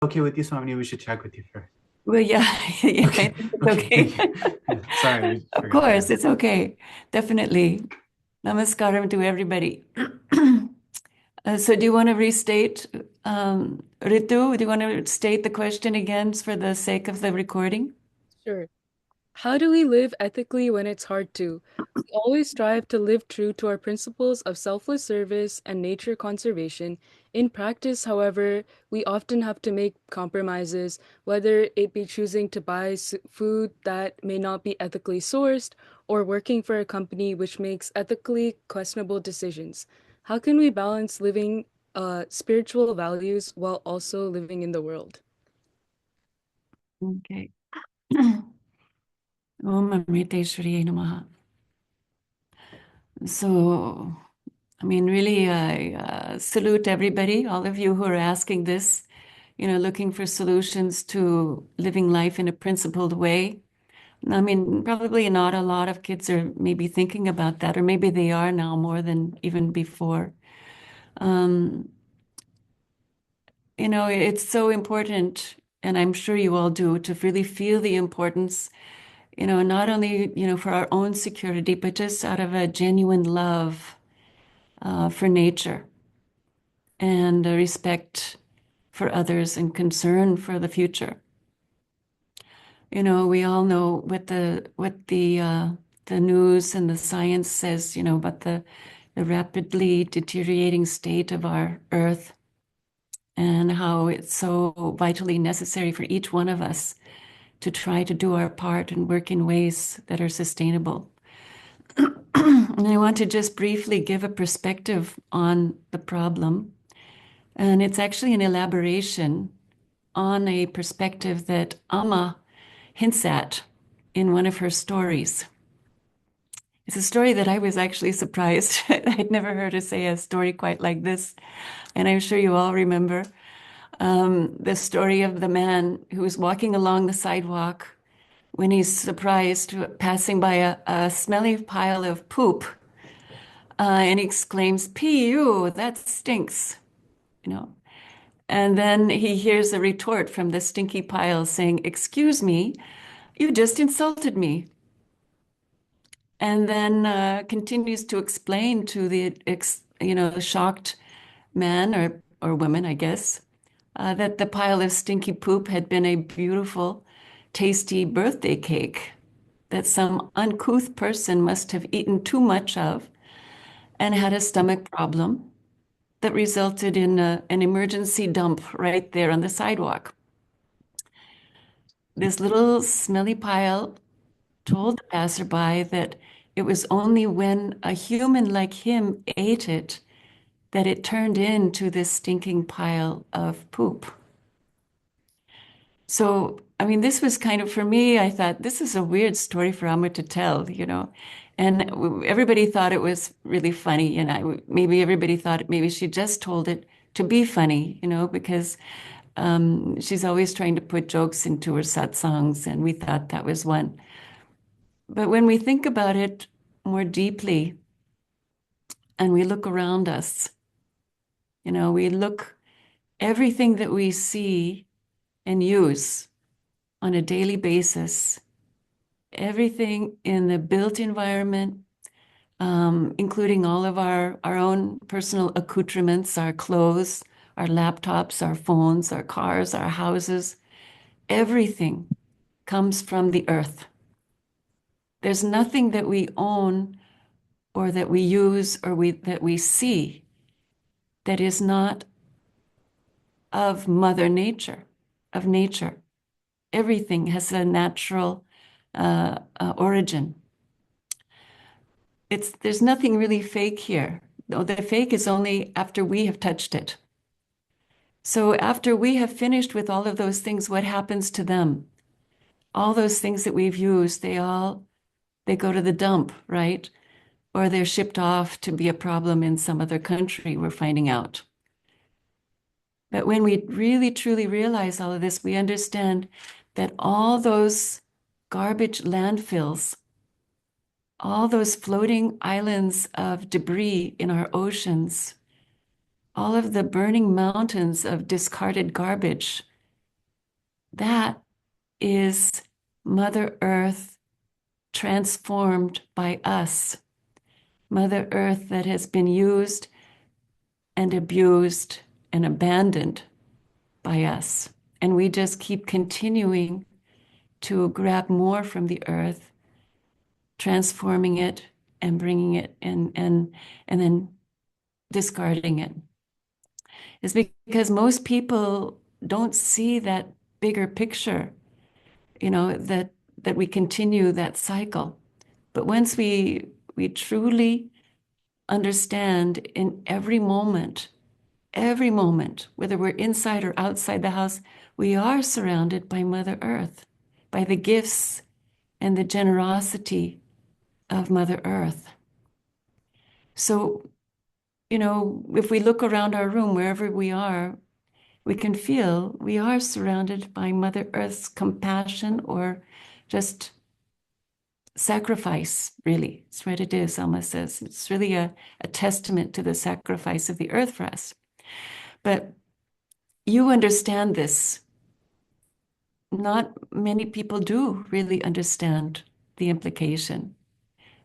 Okay with you, Swamini, we should check with you first. Well, yeah, yeah, I Okay, think it's okay, okay. thank you. Sorry, we Of forgot to course, ask. it's okay. Definitely. Namaskaram to everybody. So do you want to restate, Ritu, do you want to state the question again for the sake of the recording? Sure. How do we live ethically when it's hard to? We always strive to live true to our principles of selfless service and nature conservation. In practice, however, we often have to make compromises, whether it be choosing to buy food that may not be ethically sourced or working for a company which makes ethically questionable decisions. How can we balance living spiritual values while also living in the world? Okay. Om Amriteshwariyai Namaha. So, I mean, really, I salute everybody, all of you who are asking this, looking for solutions to living life in a principled way. I mean, probably not a lot of kids are maybe thinking about that, or maybe they are now more than even before. Um, it's so important, and I'm sure you all do, to really feel the importance, not only, for our own security, but just out of a genuine love for nature and a respect for others and concern for the future. We all know what the news and the science says, about the rapidly deteriorating state of our earth and how it's so vitally necessary for each one of us to try to do our part and work in ways that are sustainable. And I want to just briefly give a perspective on the problem. And it's actually an elaboration on a perspective that Amma hints at in one of her stories. It's a story that I was actually surprised. I'd never heard her say a story quite like this. And I'm sure you all remember the story of the man who was walking along the sidewalk when he's surprised passing by a smelly pile of poop. And he exclaims, "Pee, that stinks," you know. And then he hears a retort from the stinky pile saying, "Excuse me, you just insulted me." And then continues to explain to the shocked man or woman, I guess, that the pile of stinky poop had been a beautiful, tasty birthday cake that some uncouth person must have eaten too much of and had a stomach problem that resulted in an emergency dump right there on the sidewalk. This little smelly pile told the passerby that it was only when a human like him ate it that it turned into this stinking pile of poop. So, I mean, this was kind of, for me, I thought this is a weird story for Amma to tell, And everybody thought it was really funny. And maybe everybody thought maybe she just told it to be funny, because she's always trying to put jokes into her satsangs. And we thought that was one. But when we think about it more deeply and we look around us, we look everything that we see and use on a daily basis, everything in the built environment, including all of our own personal accoutrements, our clothes, our laptops, our phones, our cars, our houses, everything comes from the earth. There's nothing that we own or that we use or that we see that is not of Mother Nature, of nature. Everything has a natural origin. There's nothing really fake here. No, the fake is only after we have touched it. So after we have finished with all of those things, what happens to them? All those things that we've used, they go to the dump, right? Or they're shipped off to be a problem in some other country, we're finding out. But when we really truly realize all of this, we understand that all those garbage landfills, all those floating islands of debris in our oceans, all of the burning mountains of discarded garbage That is Mother Earth transformed by us. Mother Earth that has been used and abused and abandoned by us. And we just keep continuing to grab more from the earth, transforming it and bringing it in and then discarding it. It's because most people don't see that bigger picture, that we continue that cycle. But once we truly understand in every moment, whether we're inside or outside the house, we are surrounded by Mother Earth, by the gifts and the generosity of Mother Earth. So, if we look around our room, wherever we are, we can feel we are surrounded by Mother Earth's compassion or just sacrifice, really. It's what it is, Alma says. It's really a testament to the sacrifice of the earth for us. But you understand this. Not many people do really understand the implication.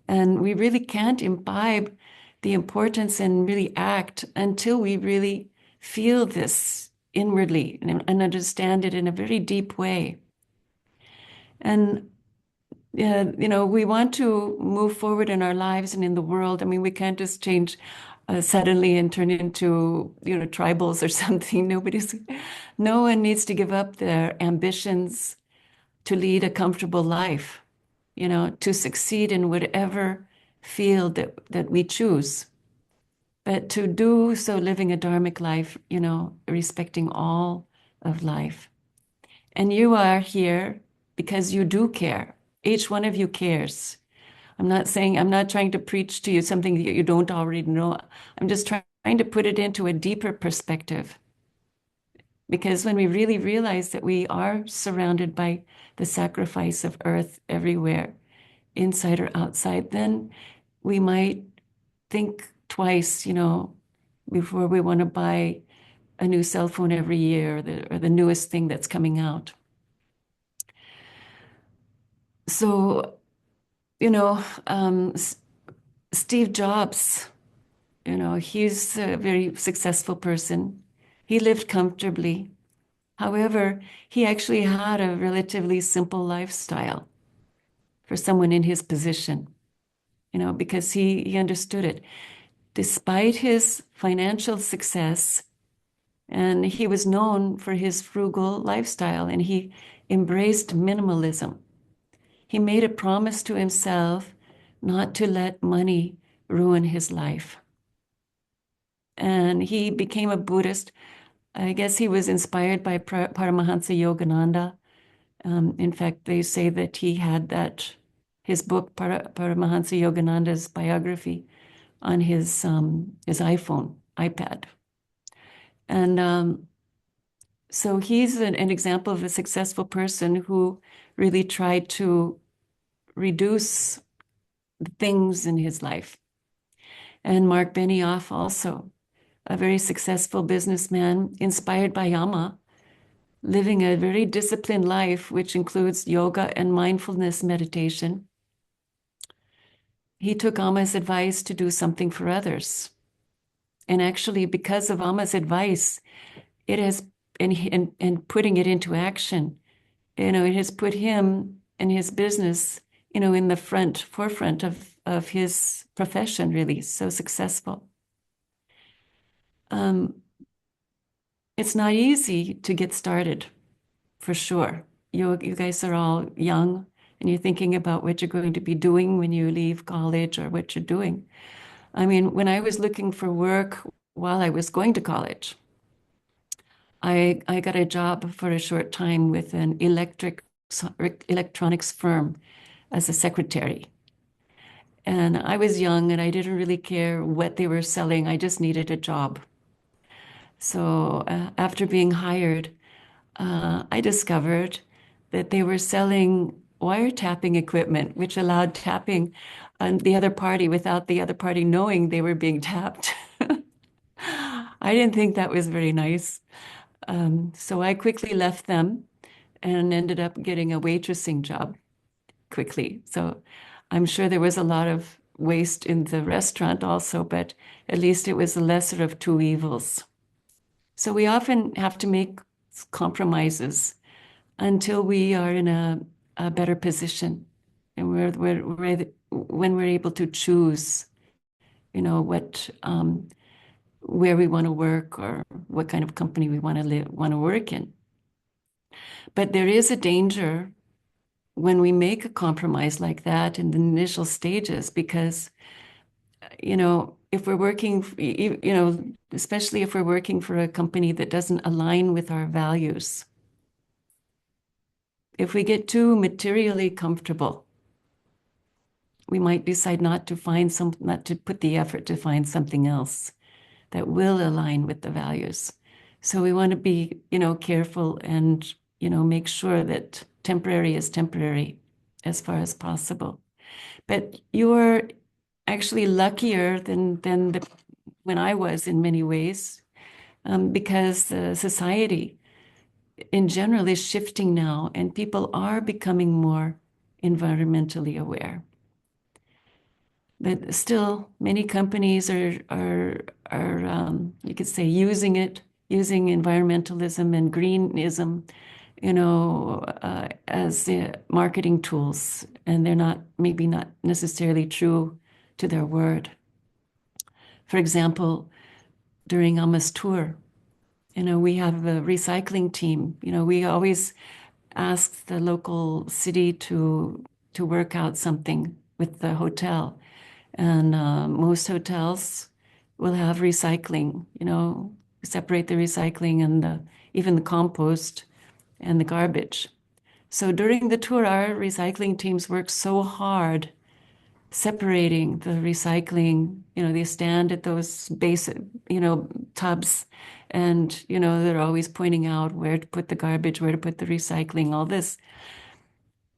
And we really can't imbibe the importance and really act until we really feel this inwardly and understand it in a very deep way. And we want to move forward in our lives and in the world. I mean, we can't just change suddenly and turn into, tribals or something. No one needs to give up their ambitions to lead a comfortable life, to succeed in whatever field that we choose. But to do so living a dharmic life, respecting all of life. And you are here because you do care. Each one of you cares. I'm not trying to preach to you something that you don't already know. I'm just trying to put it into a deeper perspective. Because when we really realize that we are surrounded by the sacrifice of earth everywhere, inside or outside, then we might think twice, before we want to buy a new cell phone every year or the newest thing that's coming out. So, Steve Jobs, he's a very successful person. He lived comfortably. However, he actually had a relatively simple lifestyle for someone in his position, because he understood it. Despite his financial success, and he was known for his frugal lifestyle, and he embraced minimalism. He made a promise to himself not to let money ruin his life. And he became a Buddhist. I guess he was inspired by Paramahansa Yogananda. In fact, they say that he had his book, Paramahansa Yogananda's biography, on his iPad. And so he's an example of a successful person who really tried to reduce the things in his life. And Mark Benioff also, a very successful businessman, inspired by Yama, living a very disciplined life, which includes yoga and mindfulness meditation. He took Amma's advice to do something for others. And actually, because of Amma's advice, it has, and putting it into action, it has put him and his business, in the forefront of his profession, really, so successful. It's not easy to get started, for sure. You guys are all young, and you're thinking about what you're going to be doing when you leave college or what you're doing. I mean, when I was looking for work while I was going to college, I got a job for a short time with an electronics firm as a secretary. And I was young and I didn't really care what they were selling. I just needed a job. So after being hired, I discovered that they were selling wiretapping equipment, which allowed tapping on the other party without the other party knowing they were being tapped. I didn't think that was very nice. So I quickly left them and ended up getting a waitressing job quickly. So I'm sure there was a lot of waste in the restaurant also, but at least it was the lesser of two evils. So we often have to make compromises until we are in a better position, and when we're able to choose, what where we want to work or what kind of company we want to work in. But there is a danger when we make a compromise like that in the initial stages, because if we're working, especially if we're working for a company that doesn't align with our values, if we get too materially comfortable, we might decide not to put the effort to find something else that will align with the values. So we want to be, careful and, make sure that temporary is temporary as far as possible. But you're actually luckier than when I was in many ways, because the society in general is shifting now, and people are becoming more environmentally aware. But still, many companies are you could say using environmentalism and greenism, as the marketing tools, and they're maybe not necessarily true to their word. For example, during Alma's tour, we have a recycling team. We always ask the local city to work out something with the hotel. And most hotels will have recycling, separate the recycling and even the compost and the garbage. So during the tour, our recycling teams work so hard separating the recycling. They stand at those basic, tubs, and, they're always pointing out where to put the garbage, where to put the recycling, all this,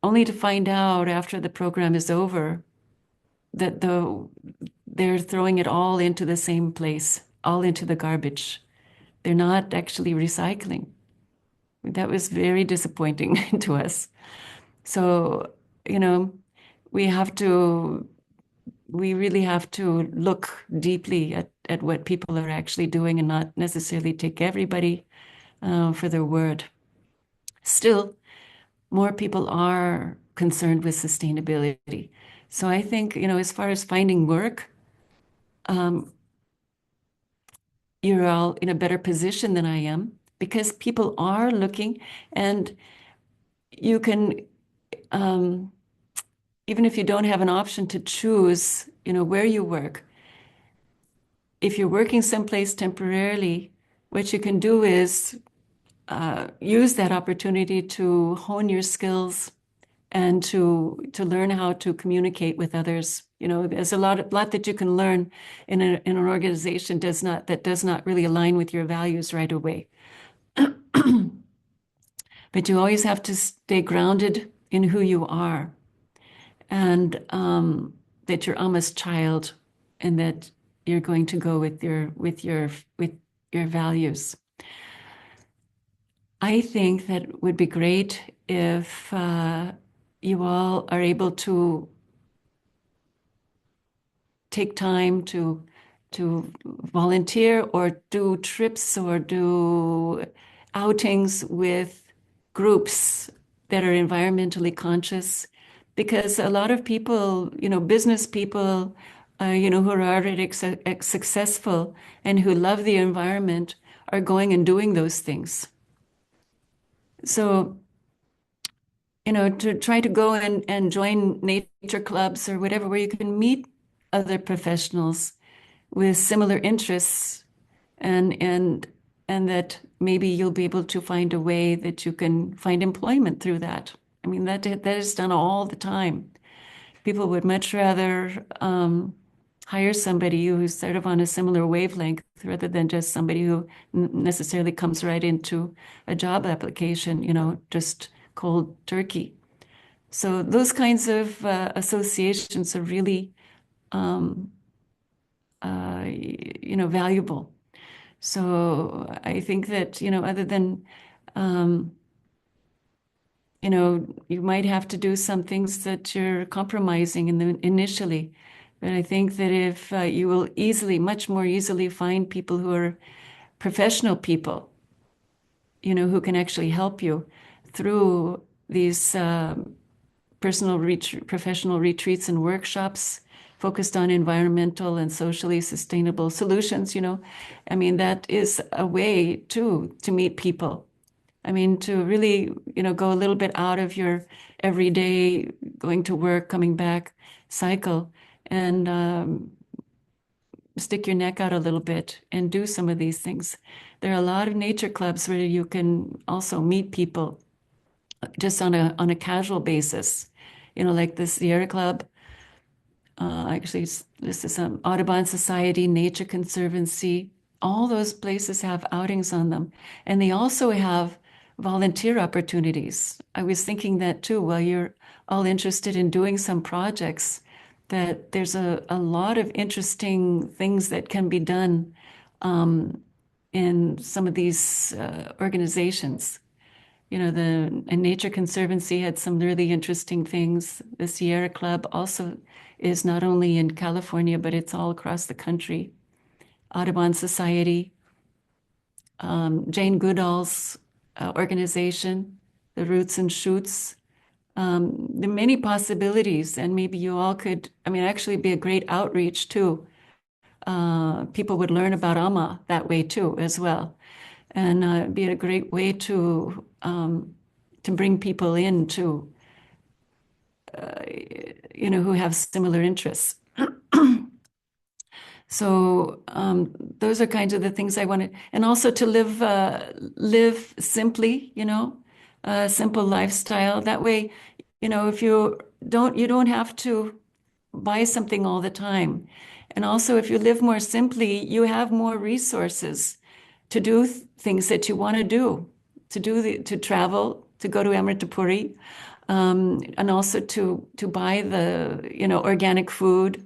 only to find out after the program is over that they're throwing it all into the same place, all into the garbage. They're not actually recycling. That was very disappointing to us. So, we really have to look deeply at what people are actually doing and not necessarily take everybody for their word. Still, more people are concerned with sustainability. So I think, as far as finding work, you're all in a better position than I am, because people are looking, and you can, even if you don't have an option to choose, where you work, if you're working someplace temporarily, what you can do is use that opportunity to hone your skills and to learn how to communicate with others. There's a lot that you can learn in an organization that does not really align with your values right away. But you always have to stay grounded in who you are, and that you're Amma's child, and that you're going to go with your values. I think that would be great if you all are able to take time to volunteer or do trips or do outings with groups that are environmentally conscious, because a lot of people, business people, who are already successful and who love the environment are going and doing those things. So, to try to go and join nature clubs or whatever, where you can meet other professionals with similar interests, and that maybe you'll be able to find a way that you can find employment through that. I mean, that is done all the time. People would much rather hire somebody who's sort of on a similar wavelength, rather than just somebody who necessarily comes right into a job application, just cold turkey. So those kinds of associations are really, valuable. So I think that, other than you might have to do some things that you're compromising initially. But I think that if you will much more easily find people who are professional people, who can actually help you through these professional retreats and workshops focused on environmental and socially sustainable solutions, I mean, that is a way too to meet people. I mean, to really, go a little bit out of your everyday going to work, coming back cycle and stick your neck out a little bit and do some of these things. There are a lot of nature clubs where you can also meet people just on a casual basis, like the Sierra Club. Actually, this is Audubon Society, Nature Conservancy. All those places have outings on them. And they also have volunteer opportunities. I was thinking that too, while you're all interested in doing some projects, that there's a lot of interesting things that can be done in some of these organizations. The Nature Conservancy had some really interesting things. The Sierra Club also is not only in California, but it's all across the country. Audubon Society, Jane Goodall's organization, the Roots and Shoots. There are many possibilities, and maybe you all could, actually be a great outreach too. People would learn about Amma that way too, as well. And be a great way to bring people in to, who have similar interests. So those are kinds of the things I wanted, and also to live simply, a simple lifestyle. That way, if you don't have to buy something all the time. And also, if you live more simply, you have more resources to do things that you want to do, to travel, to go to Amritapuri, and also to buy the organic food,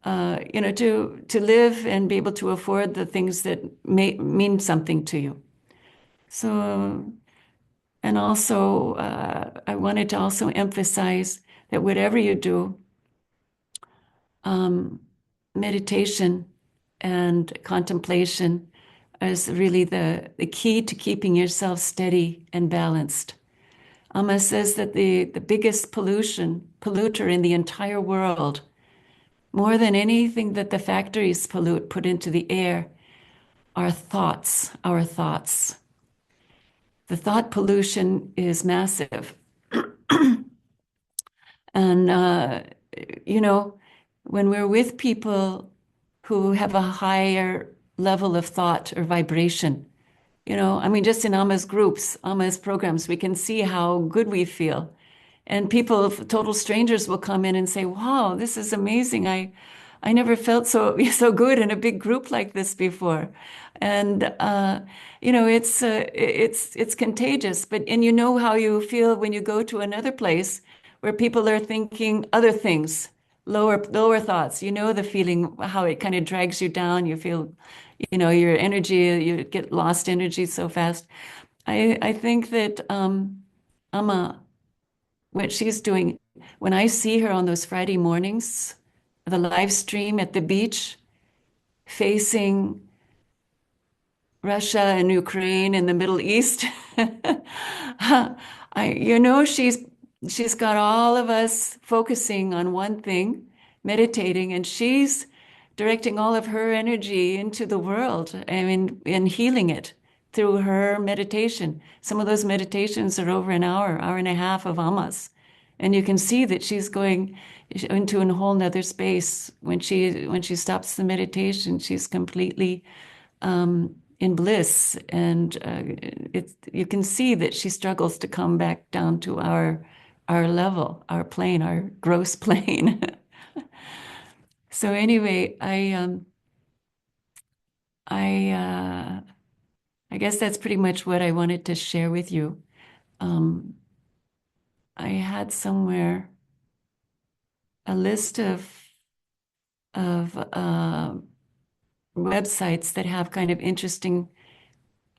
to live and be able to afford the things that mean something to you. So, and also, I wanted to also emphasize that whatever you do, meditation and contemplation is really the key to keeping yourself steady and balanced. Amma says that the biggest polluter in the entire world, more than anything that the factories put into the air, are thoughts, our thoughts. The thought pollution is massive. And, when we're with people who have a higher level of thought or vibration, just in Amma's groups, Amma's programs, we can see how good we feel. And people, total strangers, will come in and say, "Wow, this is amazing. I never felt so good in a big group like this before." And it's contagious. And you know how you feel when you go to another place where people are thinking other things, lower thoughts. You know the feeling, how it kind of drags you down. You feel, your energy, you get lost energy so fast. I think that Amma, what she's doing, when I see her on those Friday mornings, the live stream at the beach, facing Russia and Ukraine and the Middle East, she's got all of us focusing on one thing, meditating, and she's directing all of her energy into the world, and healing it through her meditation. Some of those meditations are over an hour and a half of Ammas. And you can see that she's going into a whole nother space. When she stops the meditation, she's completely in bliss. And you can see that she struggles to come back down to our level, our plane, our gross plane. So anyway, I guess that's pretty much what I wanted to share with you. I had somewhere a list of websites that have kind of interesting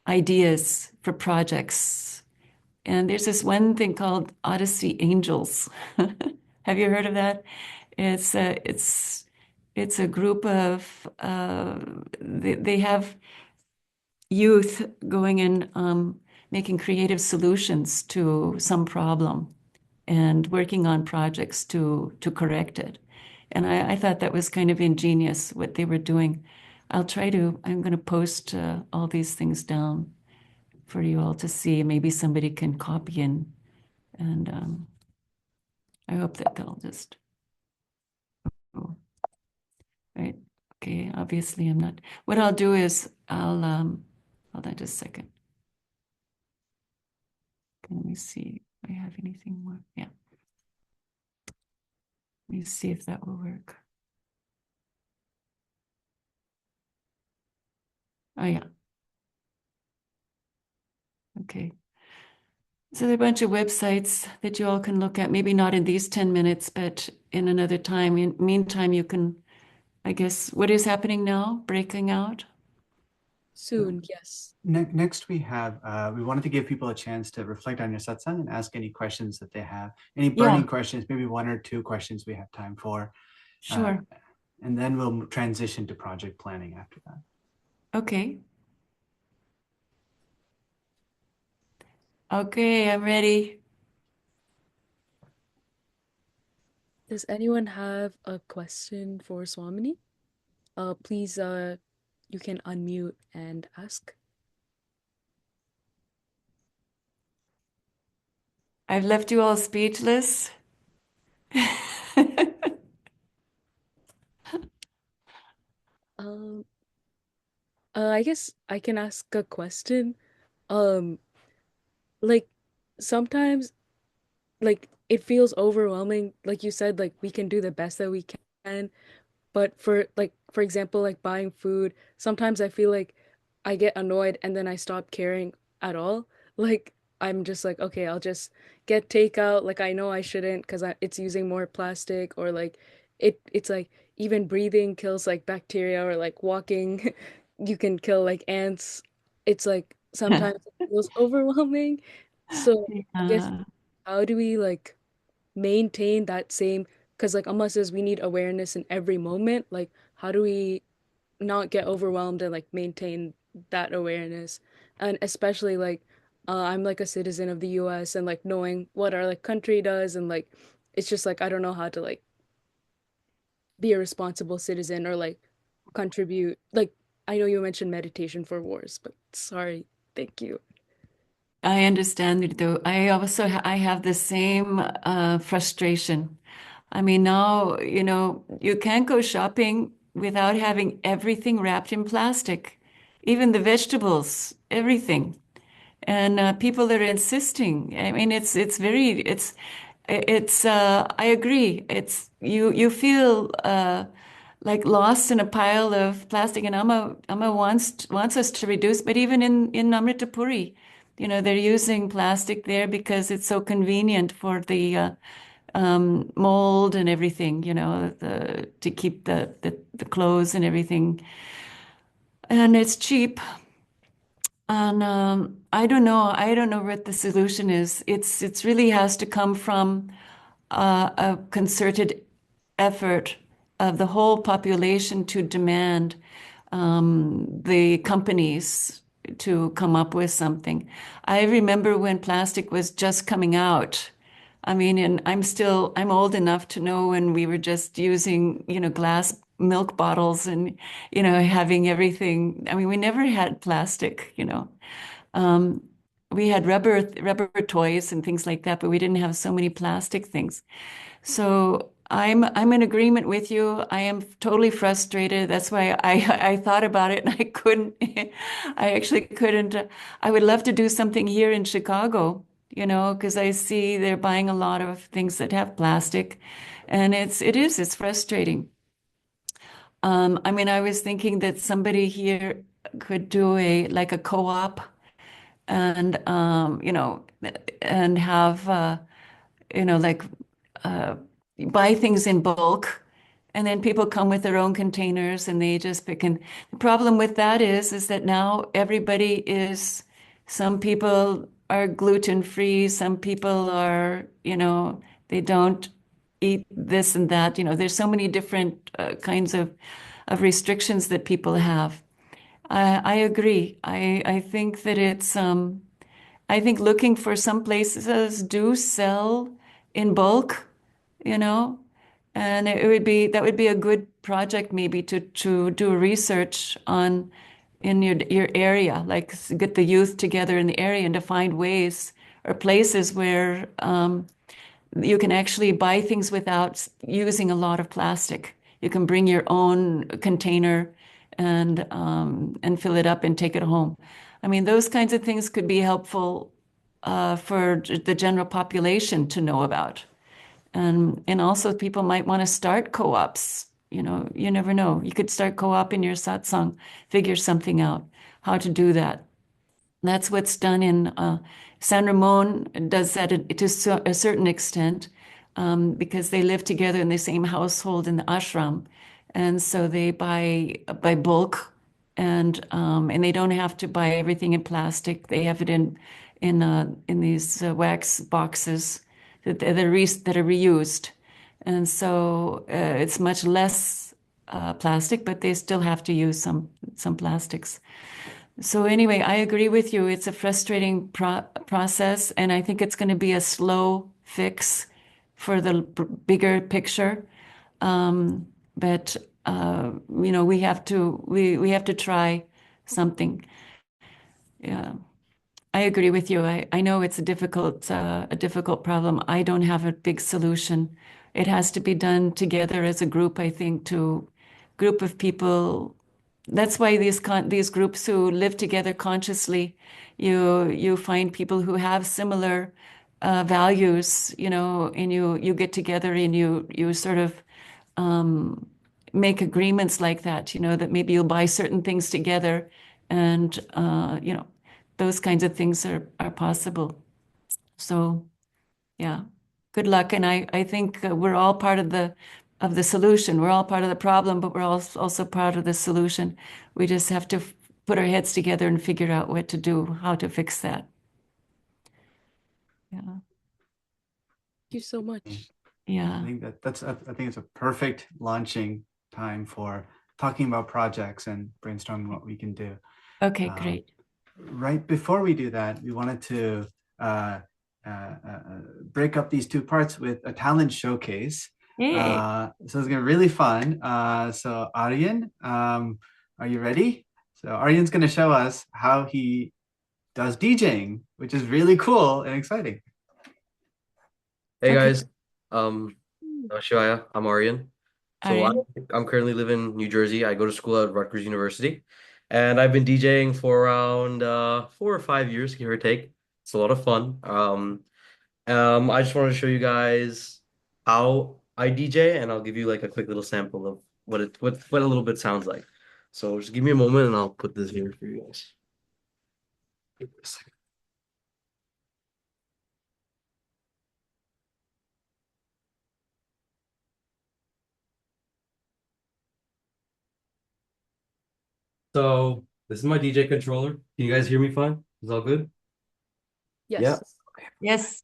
ideas for projects. And there's this one thing called Odyssey Angels. Have you heard of that? It's it's a group of they have youth going in making creative solutions to some problem and working on projects to correct it. And I thought that was kind of ingenious what they were doing. I'm going to post all these things down for you all to see. Maybe somebody can copy in, and I hope that they'll just, oh, right. Okay, obviously I'm not. What I'll do is hold on just a second. Let me see if I have anything more. Yeah. Let me see if that will work. Oh, yeah. Okay. So there are a bunch of websites that you all can look at, maybe not in these 10 minutes, but in another time. In meantime, you can, I guess, what is happening now? Breaking out? Soon, yes. Next, we wanted to give people a chance to reflect on your satsang and ask any questions that they have, any burning Yeah, questions, maybe one or two questions we have time for. sure. And then we'll transition to project planning after that. Okay. Okay, I'm ready. Does anyone have a question for Swamini? Please, you can unmute and ask. I've left you all speechless. Um, I guess I can ask a question. Um, like sometimes like it feels overwhelming. Like you said, like we can do the best that we can, but for example, like buying food, sometimes I feel like I get annoyed and then I stop caring at all. Like I'm just like, okay, I'll just get takeout. Like I know I shouldn't because it's using more plastic or like it's like even breathing kills like bacteria or like walking you can kill like ants. It's like sometimes it feels overwhelming. So I guess Yeah. how do we like maintain that same, because like Amma says we need awareness in every moment. Like how do we not get overwhelmed and like maintain that awareness? And especially like I'm like a citizen of the US and like knowing what our like country does and like it's just like I don't know how to like be a responsible citizen or like contribute. Like I know you mentioned meditation for wars, but sorry. Thank you. I understand it though. I have the same frustration. I mean, now, you can't go shopping without having everything wrapped in plastic, even the vegetables, everything. And people are insisting. I mean, I agree. You feel like lost in a pile of plastic. And Amma wants us to reduce, but even in Amrita Puri, they're using plastic there because it's so convenient for the mold and everything, to keep the clothes and everything. And it's cheap. And I don't know what the solution is. It's really has to come from a concerted effort of the whole population to demand the companies to come up with something. I remember when plastic was just coming out. I mean, and I'm old enough to know when we were just using, glass milk bottles and, having everything. I mean, we never had plastic. Um, we had rubber toys and things like that, but we didn't have so many plastic things. So I'm in agreement with you. I am totally frustrated. That's why I thought about it and I couldn't. I actually couldn't. I would love to do something here in Chicago, because I see they're buying a lot of things that have plastic, and it's frustrating. I mean, I was thinking that somebody here could do a co-op and and have like buy things in bulk, and then people come with their own containers and they just pick. And the problem with that is that now everybody is, some people are gluten free. Some people are, they don't eat this and that. There's so many different kinds of restrictions that people have. I agree. I think that I think looking for some places do sell in bulk, you know, and that would be a good project maybe to do research on in your area, like get the youth together in the area and to find ways or places where you can actually buy things without using a lot of plastic. You can bring your own container and fill it up and take it home. I mean, those kinds of things could be helpful for the general population to know about. And also people might want to start co-ops. You never know. You could start co-op in your satsang, figure something out, how to do that. That's what's done in San Ramon does that to a certain extent because they live together in the same household in the ashram, and so they buy by bulk, and they don't have to buy everything in plastic. They have it in these wax boxes that are reused, and so it's much less plastic, but they still have to use some plastics. So anyway, I agree with you. It's a frustrating process, and I think it's going to be a slow fix for the bigger picture. But we have to try something. Yeah, I agree with you. I know it's a difficult problem. I don't have a big solution. It has to be done together as a group, I think, to group of people. That's why these groups who live together consciously, you find people who have similar values, and you get together and you sort of make agreements like that, that maybe you'll buy certain things together, and those kinds of things are possible. So yeah, good luck. And I think we're all part of the solution. We're all part of the problem, but we're also part of the solution. We just have to put our heads together and figure out what to do, how to fix that. Yeah. Thank you so much. Yeah. I think I think it's a perfect launching time for talking about projects and brainstorming what we can do. Okay, great. Right before we do that, we wanted to break up these two parts with a talent showcase. Yay. So it's going to be really fun. So Aryan, are you ready? So Aryan's going to show us how he does DJing, which is really cool and exciting. Hey Okay. guys, Shivaya, I'm Aryan. So Aryan. I'm currently living in New Jersey. I go to school at Rutgers University, and I've been DJing for around 4 or 5 years, give or take. It's a lot of fun. I just wanted to show you guys how I DJ, and I'll give you like a quick little sample of what a little bit sounds like. So just give me a moment, and I'll put this here for you guys. Give me a second. So this is my DJ controller. Can you guys hear me fine? Is all good? Yes. Yeah. Yes.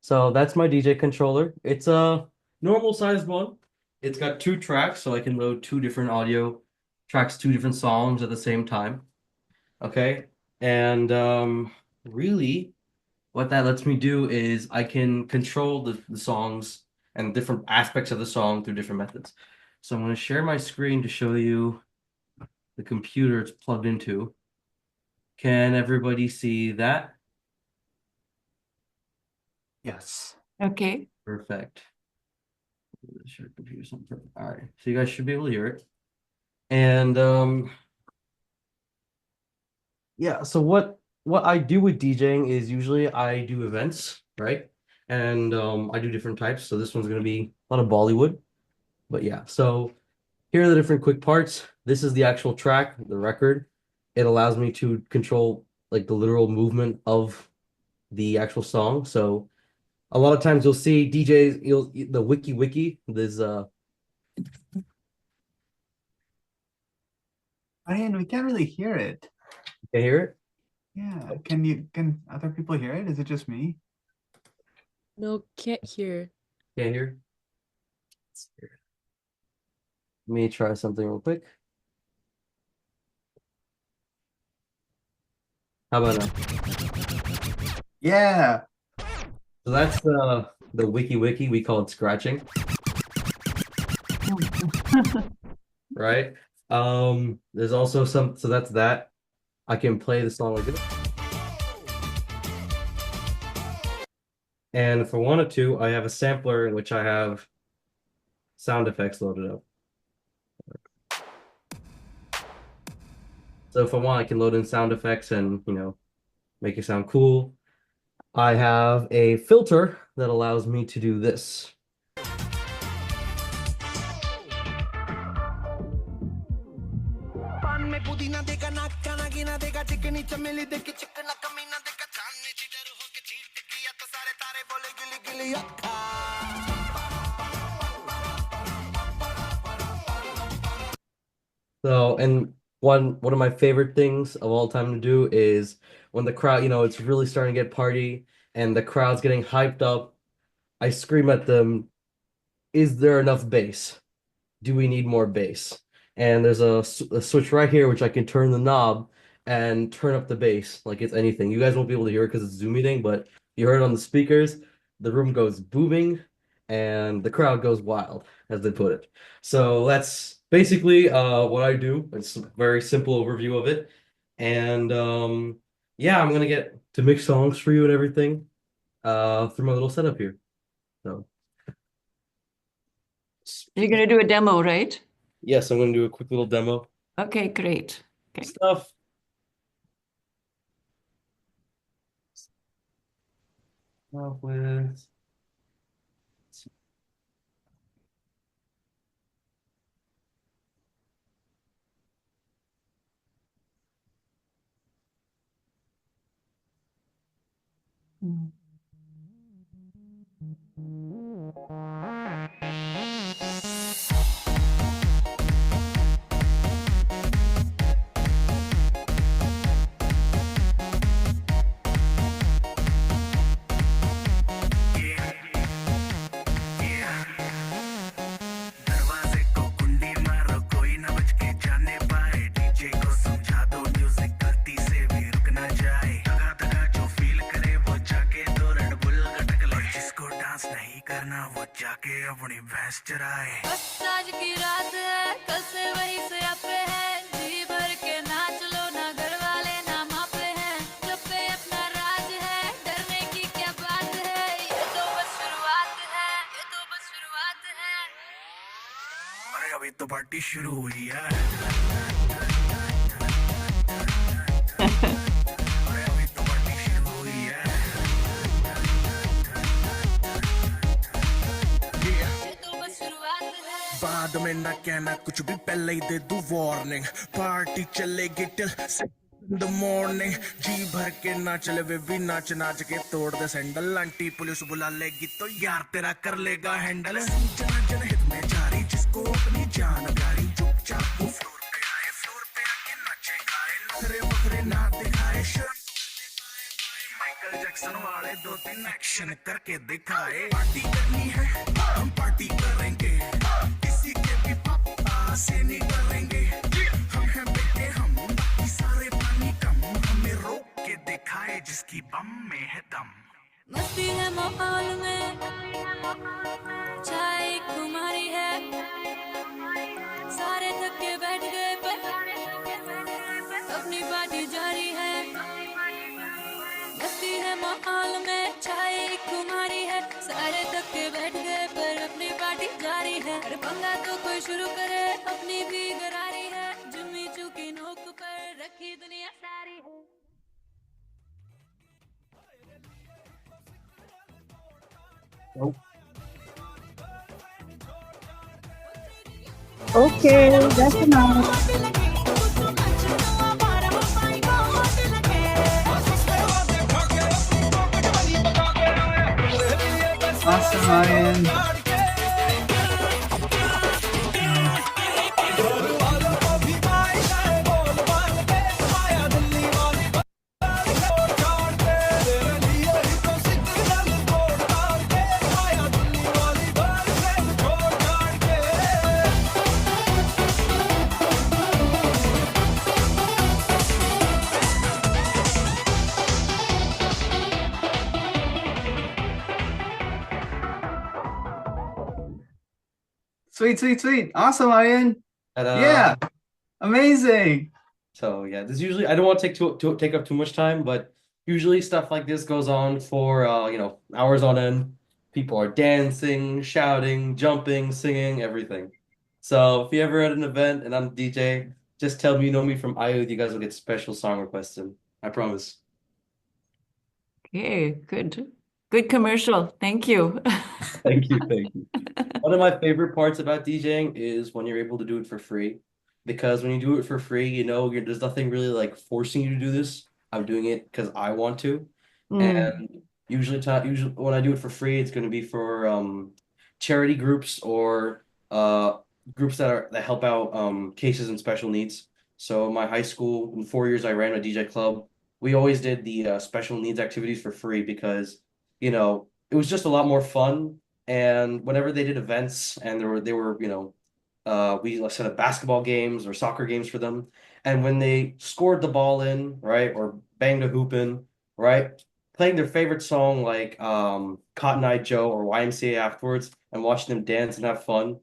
So that's my DJ controller. It's a normal sized one. It's got 2 tracks, so I can load 2 different audio tracks, 2 different songs at the same time. Okay. And really, what that lets me do is I can control the songs and different aspects of the song through different methods. So I'm going to share my screen to show you the computer it's plugged into. Can everybody see that? Yes. Okay. Perfect. Share computer something. All right. So you guys should be able to hear it. And yeah, so what I do with DJing is usually I do events, right? And I do different types. So this one's gonna be a lot of Bollywood. But yeah, so here are the different quick parts. This is the actual track, the record. It allows me to control like the literal movement of the actual song. So a lot of times you'll see DJs, the wiki, there's Aryan, we can't really hear it. can you hear it? Yeah. Can other people hear it? Is it just me? No, can't hear. Can't hear? Let me try something real quick. How about now? Yeah. So that's the wiki. We call it scratching, right? There's also so that's that. I can play the song like this. And if I wanted to, I have a sampler in which I have sound effects loaded up. So if I want, I can load in sound effects and, make it sound cool. I have a filter that allows me to do this. So, and one of my favorite things of all time to do is when the crowd, it's really starting to get party and the crowd's getting hyped up, I scream at them, is there enough bass? Do we need more bass? And there's a switch right here which I can turn the knob and turn up the bass like it's anything. You guys won't be able to hear it because it's a Zoom meeting, but you heard it on the speakers. The room goes booming and the crowd goes wild, as they put it. So that's basically what I do. It's a very simple overview of it. And yeah, I'm gonna get to mix songs for you and everything through my little setup here. So You're going to do a demo, right? yes, I'm gonna do a quick little demo. Okay, great. Okay. Stuff. Start with Mm. दरवाजे को कुंडी मारो कोई ना बच के जाने पाए डीजे को समझा दो म्यूजिक गलती से भी रुक ना जाए धगा धगा जो फील करे वो जाके दो रेड बुल गटक ले जिसको डांस नहीं करना वो जाके अपनी भैंस चराए बस आज की रात है कल से वही से अपे है जी भर के नाच लो ना घर वाले ना मापे हैं जब पे अपना राज है डरने की क्या बात है ये तो बस शुरुआत है ये तो बस शुरुआत है अरे अभी तो पार्टी शुरू हुई है अरे अभी तो पार्टी शुरू हुई है ये तो बस शुरुआत है बाद में ना कहना कुछ भी पहले ही दे दूं वार्निंग पार्टी चलेगी टिल द मॉर्निंग जी भर के ना चले वे भी नाच नाच के तोड़ दे सैंडल आंटी पुलिस बुला लेगी तो यार तेरा कर लेगा हैंडल जनहित में जारी जिसको अपनी जान प्यारी चुपचाप वो फ्लोर पे आए फ्लोर पे आके नाचे गाए नखरे वखरे ना दिखाए शर्म माइकल जैक्सन वाले 2-3 एक्शन करके दिखाए पार्टी करनी है हम पार्टी करेंगे किसी के भी पापा से नहीं करेंगे हम हैं बेटे हम बाकी सारे पानी कम हमें रोक के दिखाए जिसकी बम में है दम मस्ती है माहौल में चाय खुमारी है सारे थक के बैठ गए पर अपनी पार्टी जारी है मस्ती है माहौल में चाय खुमारी है सारे थक के बैठ गए पर अपनी पार्टी जारी है अरे पंगा तो कोई शुरू करे अपनी भी गरारी है जुम्मी चूकी नोक पर रखी दुनिया सारी है Okay, that's enough. Awesome, Aryan. Sweet, sweet, sweet. Awesome, Aryan. Ta-da. Yeah, amazing. So yeah, this usually I don't want to take up too much time, but usually stuff like this goes on for hours on end. People are dancing, shouting, jumping, singing, everything. So if you ever at an event and I'm the DJ, just tell me you know me from AYUDH, you guys will get special song requests in. I promise. Okay, good. Good commercial. Thank you. Thank you, thank you. One of my favorite parts about DJing is when you're able to do it for free. Because when you do it for free, there's nothing really like forcing you to do this. I'm doing it because I want to. Mm, And usually when I do it for free, it's going to be for charity groups or groups that help out cases and special needs. So in my high school, in 4 years, I ran a DJ club. We always did the special needs activities for free because, it was just a lot more fun and whenever they did events and we like set up basketball games or soccer games for them. And when they scored the ball in, right, or banged a hoop in, right, playing their favorite song like Cotton Eye Joe or YMCA afterwards and watching them dance and have fun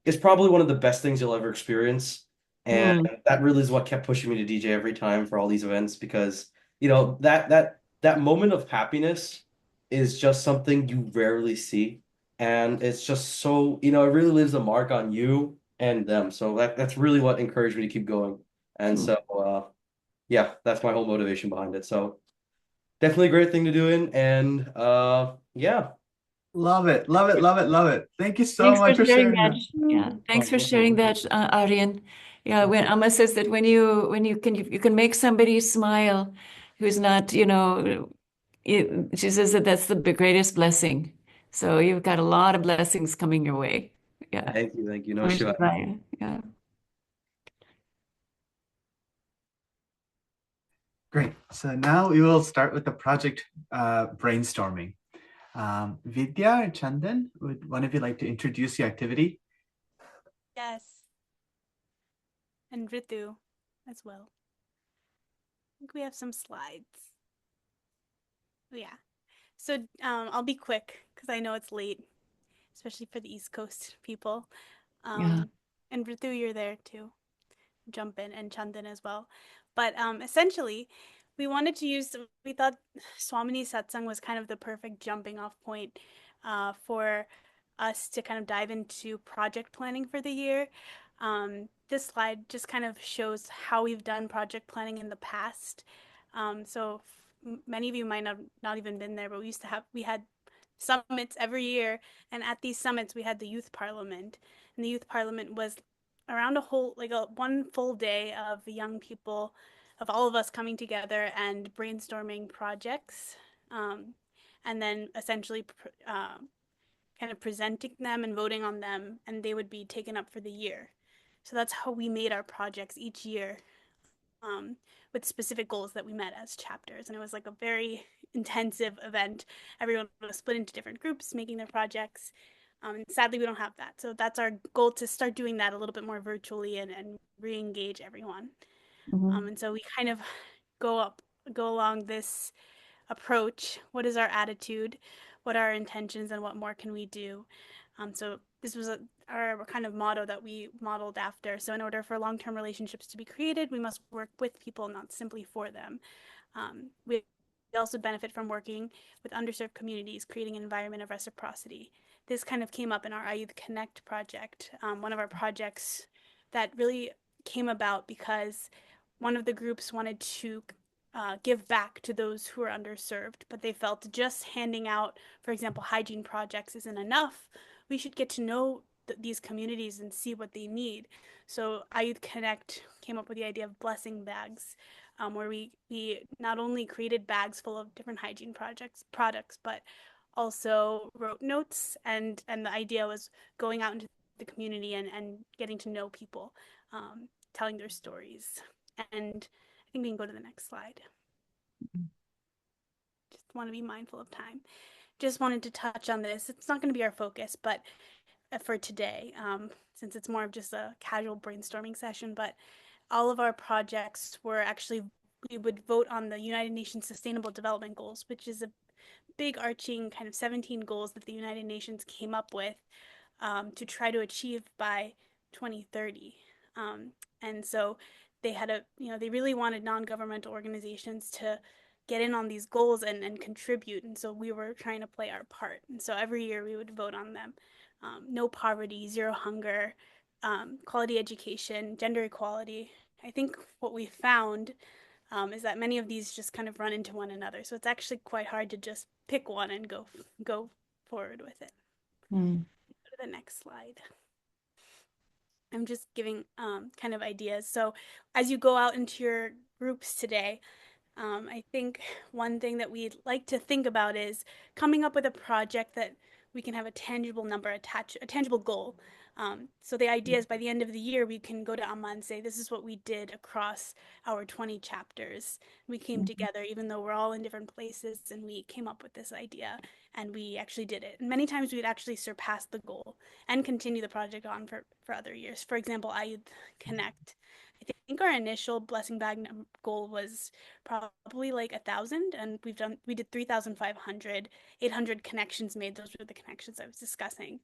is probably one of the best things you'll ever experience. And mm, that really is what kept pushing me to DJ every time for all these events because, that moment of happiness is just something you rarely see. And it's just so, it really leaves a mark on you and them. So that's really what encouraged me to keep going. And mm. so, yeah, that's my whole motivation behind it. So definitely a great thing to do in. And yeah. Love it, love it, love it, love it. Thank you so Thanks for much for sharing sharing that. that. Yeah, Oh, thanks for no sharing problem. that, Aryan. Yeah, when Amma says that when you can make somebody smile who's not, she says that that's the greatest blessing. So you've got a lot of blessings coming your way. Yeah. Thank you, thank you. No, Om Shiva. Shivaya. Yeah. Great. So now we will start with the project brainstorming. Vidya or Chandan, would one of you like to introduce the activity? Yes, and Ritu as well. I think we have some slides. Oh, yeah. So I'll be quick because I know it's late, especially for the East Coast people. Yeah. And Ritu, you're there too. Jump in, and Chandan as well. But essentially, we thought Swamini Satsang was kind of the perfect jumping off point for us to kind of dive into project planning for the year. This slide just kind of shows how we've done project planning in the past. So many of you might not even been there, but we had summits every year, and at these summits we had the youth parliament, and the youth parliament was around a one full day of young people, of all of us coming together and brainstorming projects, and then essentially kind of presenting them and voting on them, and they would be taken up for the year. So that's how we made our projects each year, um, with specific goals that we met as chapters. And it was like a very intensive event. Everyone was split into different groups making their projects. And sadly, we don't have that. So that's our goal, to start doing that a little bit more virtually and re engage everyone. Mhm. And so we kind of go along this approach. What is our attitude? What are our intentions, and what more can we do? So this was our kind of motto that we modeled after. So in order for long-term relationships to be created, we must work with people, not simply for them. We also benefit from working with underserved communities, creating an environment of reciprocity. This kind of came up in our AYUDH Connect project, one of our projects that really came about because one of the groups wanted to give back to those who are underserved, but they felt just handing out, for example, hygiene projects isn't enough. We should get to know these communities and see what they need. So AYUDH Connect came up with the idea of blessing bags, where we not only created bags full of different hygiene products, but also wrote notes, and the idea was going out into the community and getting to know people, telling their stories. And I think we can go to the next slide. Just want to be mindful of time. Just wanted to touch on this. It's not going to be our focus, but for today, since it's more of just a casual brainstorming session, but all of our projects were actually, we would vote on the United Nations Sustainable Development Goals, which is a big arching kind of 17 goals that the United Nations came up with to try to achieve by 2030. And so they had they really wanted non-governmental organizations to get in on these goals and contribute. And so we were trying to play our part. And so every year we would vote on them. No poverty, zero hunger, quality education, gender equality. I think what we found is that many of these just kind of run into one another. So it's actually quite hard to just pick one and go forward with it. Mm. Go to the next slide. I'm just giving kind of ideas. So as you go out into your groups today, I think one thing that we'd like to think about is coming up with a project that we can have a tangible number attached, a tangible goal. So the idea is by the end of the year, we can go to Amma and say, this is what we did across our 20 chapters. We came together, even though we're all in different places, and we came up with this idea and we actually did it. And many times we'd actually surpass the goal and continue the project on for other years. For example, AYUDH Connect. I think our initial blessing bag goal was probably like 1,000, and we did 3,500, 800 connections made. Those were the connections I was discussing.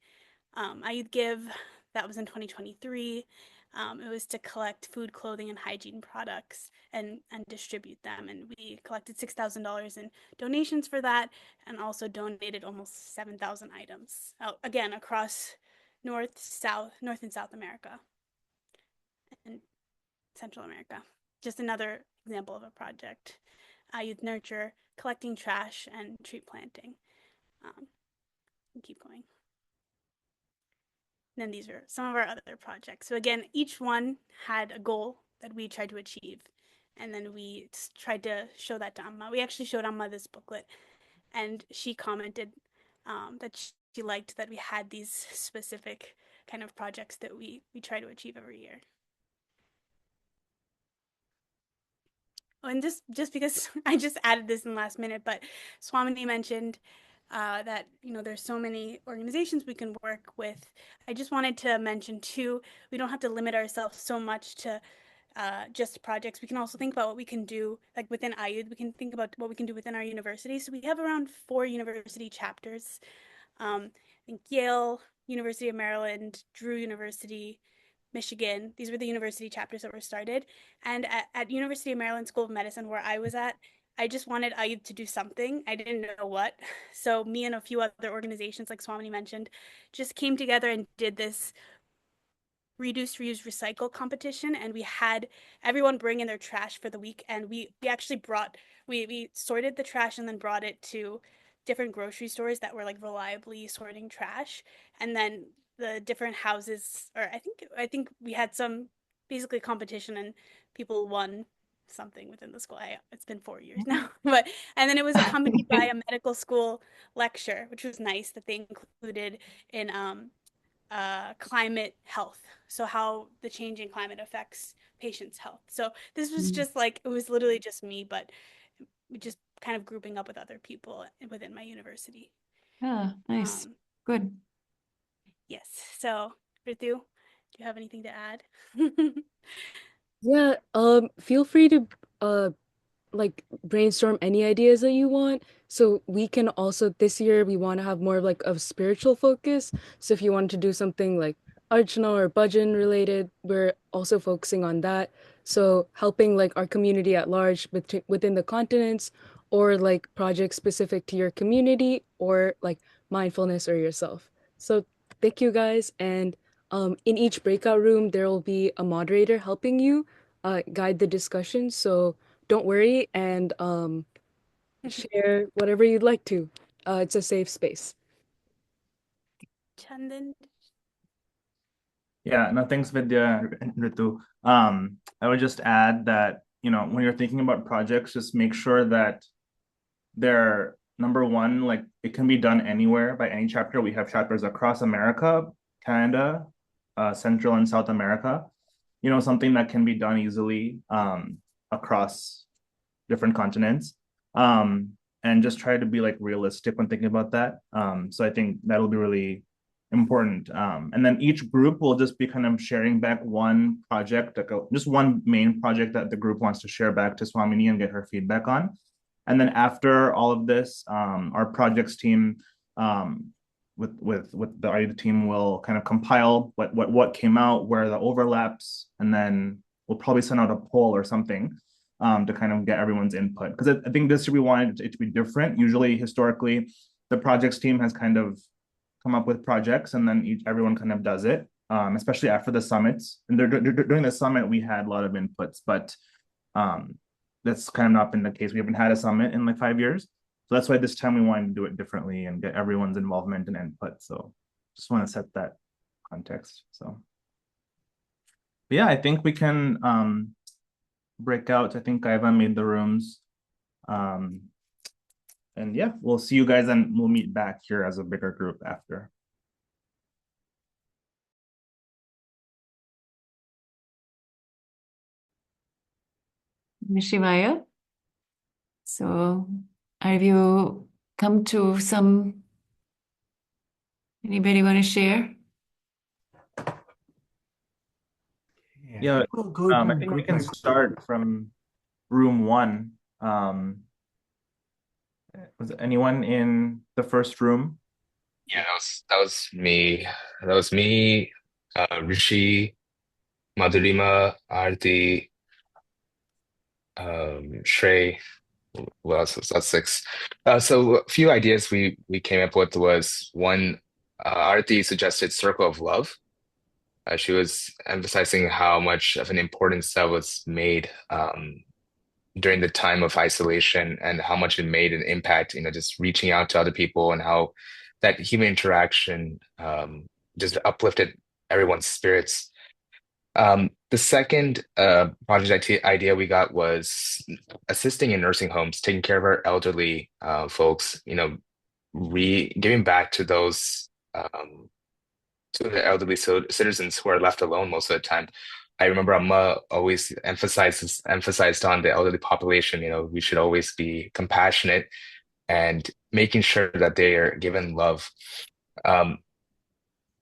AYUDH Give, that was in 2023. It was to collect food, clothing, and hygiene products and distribute them. And we collected $6,000 in donations for that, and also donated almost 7,000 items. Again, across North and South America and Central America. Just another example of a project. Youth Nurture, collecting trash and tree planting. Keep going. And then these are some of our other projects. So again, each one had a goal that we tried to achieve. And then we tried to show that to Amma. We actually showed Amma this booklet, and she commented that she liked that we had these specific kind of projects that we try to achieve every year. Oh, and just because I just added this in the last minute, but Swamini mentioned that there's so many organizations we can work with. I just wanted to mention too, we don't have to limit ourselves so much to just projects. We can also think about what we can do, like within AYUDH. We can think about what we can do within our university. So we have around 4 university chapters. I think Yale, University of Maryland, Drew University, Michigan. These were the university chapters that were started. And at University of Maryland School of Medicine, where I was at, I just wanted AYUDH to do something. I didn't know what. So me and a few other organizations, like Swamini mentioned, just came together and did this reduce, reuse, recycle competition. And we had everyone bring in their trash for the week. And we actually we sorted the trash and then brought it to different grocery stores that were like reliably sorting trash. And then the different houses, or I think we had some basically competition, and people won something within the school. It's been 4 years now, and then it was accompanied by a medical school lecture, which was nice, that they included in climate health. So how the changing climate affects patients' health. So this was just like, it was literally just me, but just kind of grouping up with other people within my university. Ah, nice. Good. Yes. So, Ritu, do you have anything to add? Yeah, feel free to like brainstorm any ideas that you want. So we can also, this year we want to have more of like a spiritual focus. So if you want to do something like Archana or Bhajan related, we're also focusing on that. So helping like our community at large within the continents, or like projects specific to your community, or like mindfulness or yourself. So thank you guys. And in each breakout room, there will be a moderator helping you guide the discussion. So don't worry, and share whatever you'd like to. It's a safe space. Chandan? Yeah, no, thanks, Vidya and Ritu. I would just add that, when you're thinking about projects, just make sure that they're, number one, like it can be done anywhere by any chapter. We have chapters across America, Canada, Central and South America. Something that can be done easily across different continents. And just try to be like realistic when thinking about that. So I think that'll be really important. And then each group will just be kind of sharing back one project, like just one main project that the group wants to share back to Swamini and get her feedback on. And then after all of this, our projects team with the AYUDH team will kind of compile what came out, where the overlaps, and then we'll probably send out a poll or something to kind of get everyone's input. Because I think this year we wanted it to be different. Usually, historically, the projects team has kind of come up with projects, and then everyone kind of does it, especially after the summits. And during the summit, we had a lot of inputs, but that's kind of not been the case. We haven't had a summit in like 5 years. So that's why this time we wanted to do it differently and get everyone's involvement and input. So just want to set that context. So but yeah, I think we can break out. I think Ivan made the rooms. And yeah, we'll see you guys and we'll meet back here as a bigger group after. Shivaya. So have you come to anybody want to share? Yeah, I think we can start from room 1. Was anyone in the first room? Yeah, that was me. That was me, Rishi, Madhurima, Arti, Shrey. What else was that? 6. So a few ideas we came up with was one, Arti suggested circle of love. She was emphasizing how much of an importance that was made during the time of isolation and how much it made an impact, just reaching out to other people and how that human interaction just uplifted everyone's spirits. The second project idea we got was assisting in nursing homes, taking care of our elderly folks, giving back to those to the elderly citizens who are left alone most of the time. I remember Amma always emphasized on the elderly population. We should always be compassionate and making sure that they are given love.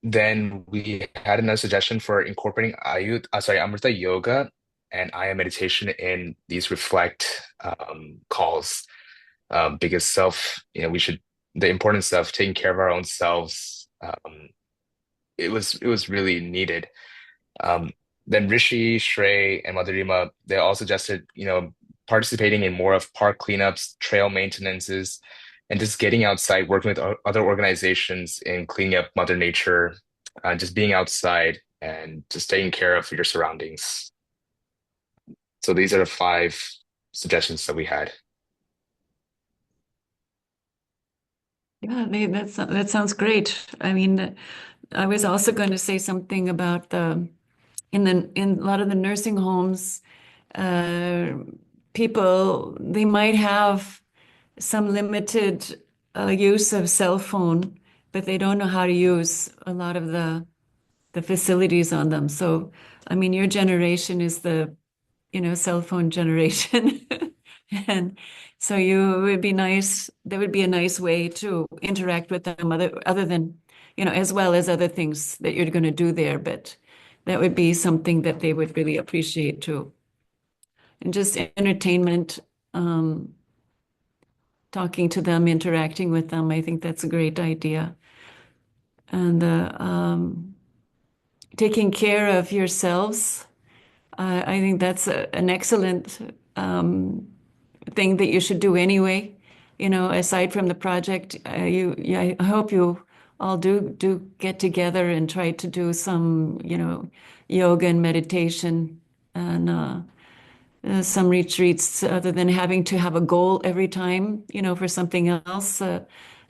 Then we had another suggestion for incorporating Amrita Yoga and Aya meditation in these reflect calls, because the importance of taking care of our own selves. It was really needed. Then Rishi, Shrey, and Madhurima, they all suggested, participating in more of park cleanups, trail maintenances, and just getting outside, working with other organizations in cleaning up Mother Nature, just being outside and just taking care of your surroundings. So these are the 5 suggestions that we had. Yeah, that sounds great. I mean, I was also going to say something about in a lot of the nursing homes, people, they might have some limited use of cell phone, but they don't know how to use a lot of the facilities on them. So, I mean, your generation is the, cell phone generation. And so it would be nice, there would be a nice way to interact with them other than, as well as other things that you're going to do there. But that would be something that they would really appreciate too. And just entertainment, talking to them, interacting with them. I think that's a great idea. And taking care of yourselves, I think that's an excellent thing that you should do anyway. Aside from the project, I hope you all do get together and try to do some, yoga and meditation and some retreats, other than having to have a goal every time, for something else.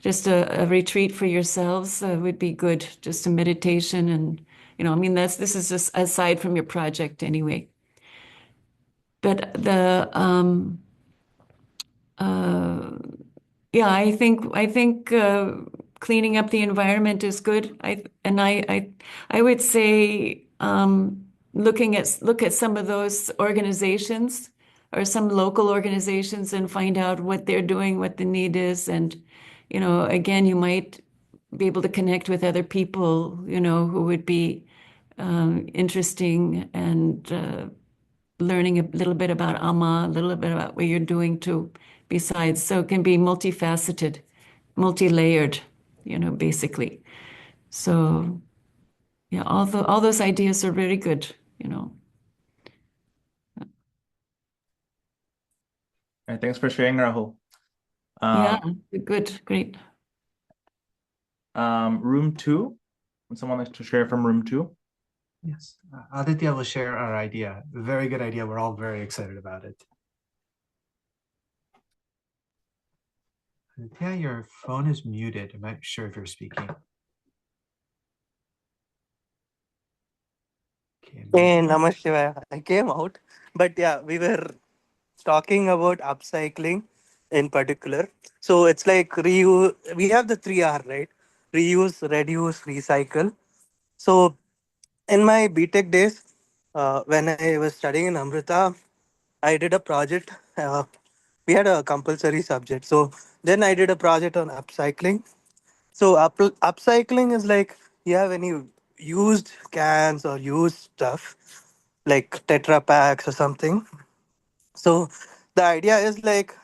Just a retreat for yourselves would be good. Just a meditation, and I mean, this is just aside from your project anyway. But yeah, I think cleaning up the environment is good. I would say look at some of those organizations or some local organizations and find out what they're doing, what the need is, and again, you might be able to connect with other people, who would be interesting and learning a little bit about Amma, a little bit about what you're doing too, besides. So it can be multifaceted, multi-layered. basically. So yeah, all those ideas are very good. All right, thanks for sharing, Rahul. Yeah, good, great. Room two. Would someone like to share from room two? Yes, Aditya will share our idea. Very good idea. We're all very excited about it. Aditya, your phone is muted. I'm not sure if you're speaking. Okay, Hey, Namaste. I came out, but yeah, we were talking about upcycling in particular. So it's like reuse. We have the three R, right? Reuse, reduce, recycle. So in my BTech days, when I was studying in Amrita, I did a project. We had a compulsory subject. So then I did a project on upcycling. So upcycling is like you have any used cans or used stuff like Tetra packs or something. So the idea is like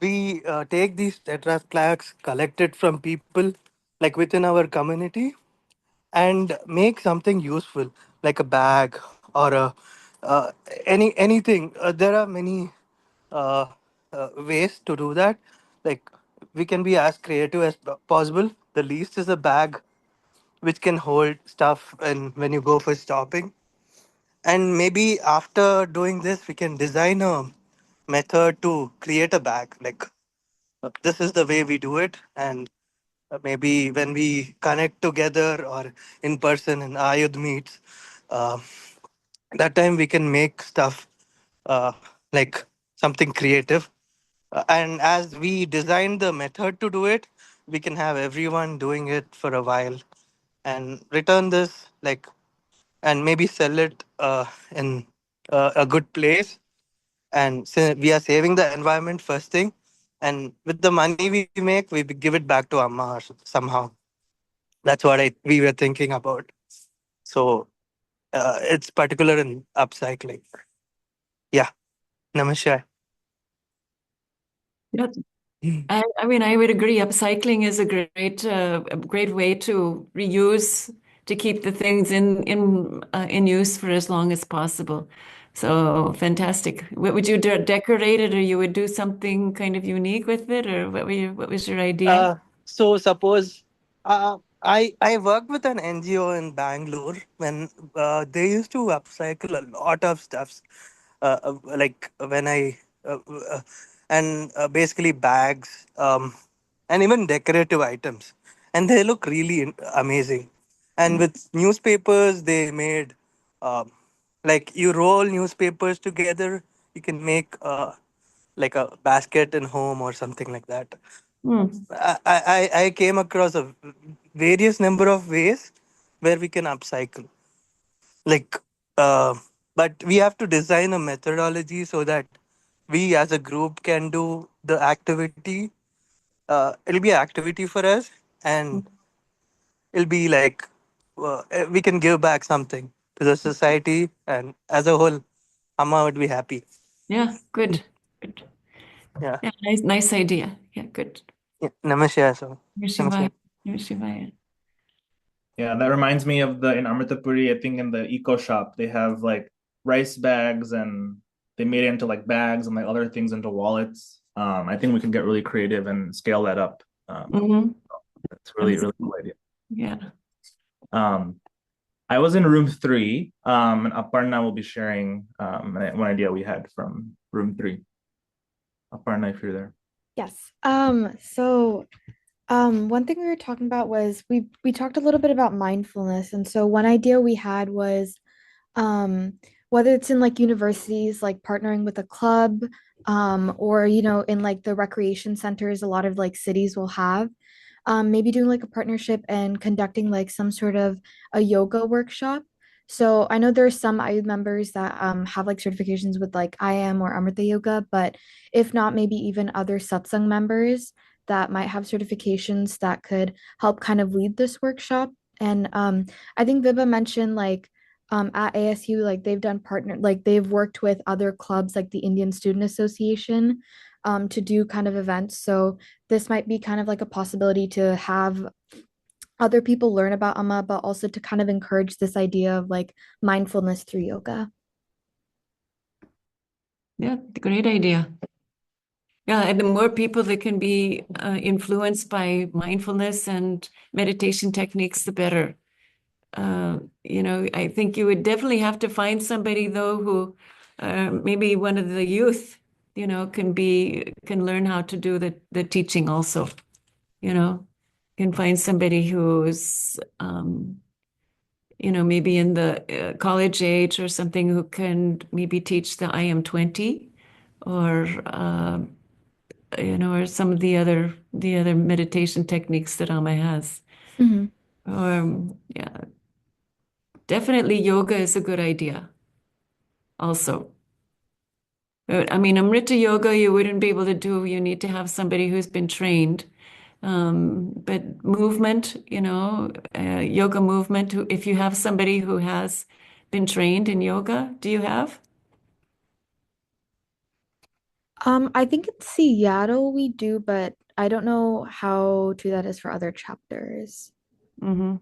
we take these Tetra packs collected from people like within our community and make something useful like a bag or a uh, anything. There are many uh, ways to do that. Like we can be as creative as possible. The least is a bag which can hold stuff and when you go for shopping. And maybe after doing this, we can design a method to create a bag. Like this is the way we do it, and maybe when we connect together or in person in Ayudh meets, uh, that time we can make stuff uh, like something creative. And as we design the method to do it, we can have everyone doing it for a while and return this like and maybe sell it in a good place. And we are saving the environment first thing, and with the money we make, we give it back to Amma or somehow. That's what we were thinking about. So it's particular in upcycling. Yeah, namaskar. Yeah. I mean, I would agree. Upcycling is a great way to reuse, to keep the things in use for as long as possible. So fantastic. What would you decorate it, or you would do something kind of unique with it, or what was your idea? So suppose I worked with an NGO in Bangalore when they used to upcycle a lot of stuffs, like when I uh, and basically bags and even decorative items, and they look really amazing. And with newspapers, they made um, like you roll newspapers together. You can make like a basket in home or something like that. Hmm. I came across a various number of ways where we can upcycle. Like, uh, but we have to design a methodology so that we as a group can do the activity. It'll be an activity for us, and it'll be like we can give back something to the society, and as a whole, Amma would be happy. Yeah, good. Good. Yeah. Yeah, nice idea. Yeah, good. Yeah. Namaste. So, Namah namaste. Shivaya. Namah Shivaya. Yeah, that reminds me of the in Amritapuri, I think in the eco shop, they have like rice bags and they made it into like bags and like other things into wallets. I think we can get really creative and scale that up. Mm-hmm. That's really, really cool idea. Yeah. Um, I was in room three, and Aparna will be sharing one idea we had from room three. Aparna, if you're there. Yes. One thing we were talking about was we talked a little bit about mindfulness, and so one idea we had was whether it's in like universities, like partnering with a club, or in like the recreation centers, a lot of like cities will have, maybe doing like a partnership and conducting like some sort of a yoga workshop. So I know there's some IU members that have like certifications with like IM or Amrita Yoga, but if not, maybe even other satsang members that might have certifications that could help kind of lead this workshop. And I think Vibha mentioned like at ASU, like they've worked with other clubs like the Indian Student Association to do kind of events. So this might be kind of like a possibility to have other people learn about Amma, but also to kind of encourage this idea of like mindfulness through yoga. Yeah, great idea. Yeah, and the more people that can be influenced by mindfulness and meditation techniques, the better. I think you would definitely have to find somebody though who maybe one of the youth, can learn how to do the teaching also, you know, can find somebody who's maybe in the college age or something who can maybe teach the IM20 or or some of the other meditation techniques that Amma has. Mhm. Yeah, definitely yoga is a good idea also. I mean, Amrita yoga you wouldn't be able to do. You need to have somebody who's been trained. But movement, yoga movement, if you have somebody who has been trained in yoga, do you have? I think in Seattle we do, but I don't know how true that is for other chapters. Mm-hmm.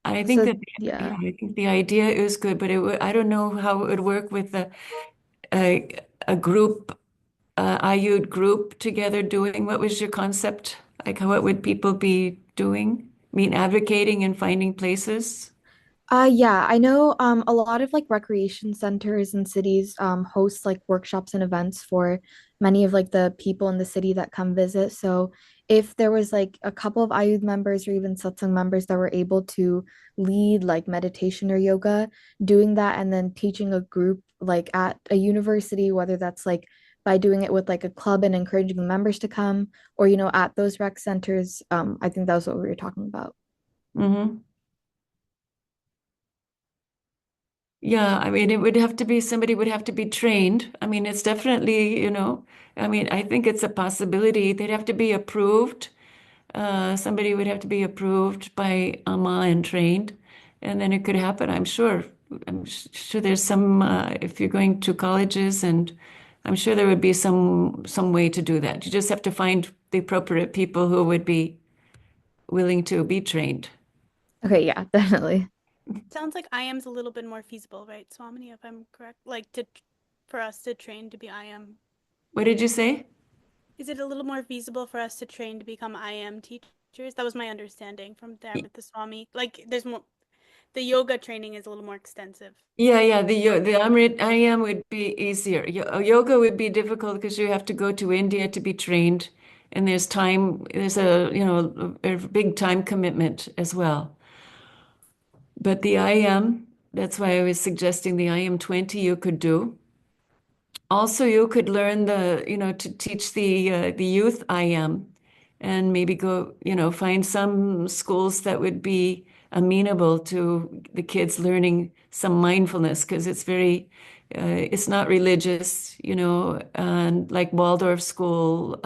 I think So that, yeah, yeah. I think the idea is good, but I don't know how it would work with a group, AYUDH group together doing. What was your concept? Like, what would people be doing? I mean, advocating and finding places? Yeah, I know a lot of like recreation centers and cities host like workshops and events for many of like the people in the city that come visit. So if there was like a couple of AYUDH members or even satsang members that were able to lead like meditation or yoga, doing that and then teaching a group like at a university, whether that's like by doing it with like a club and encouraging the members to come, or at those rec centers, I think that was what we were talking about. Mm-hmm. Yeah, I mean, it would have to be somebody would have to be trained. I mean, it's definitely, I mean, I think it's a possibility. They'd have to be approved. Somebody would have to be approved by AMA and trained, and then it could happen. I'm sure there's some, if you're going to colleges, and I'm sure there would be some way to do that. You just have to find the appropriate people who would be willing to be trained. Okay, yeah, definitely. Sounds like IM's a little bit more feasible, right, Swamini, if I'm correct? Like for us to train to be IM. What did you say? Is it a little more feasible for us to train to become IM teachers? That was my understanding from there with the Swami. Like there's more the yoga training is a little more extensive. Yeah. The Amrit IM would be easier. Yoga would be difficult because you have to go to India to be trained, and there's a big time commitment as well. But the IM, that's why I was suggesting the IM20 you could do. Also, you could learn to teach the youth IM and maybe go, find some schools that would be amenable to the kids learning some mindfulness because it's not religious, and like Waldorf school,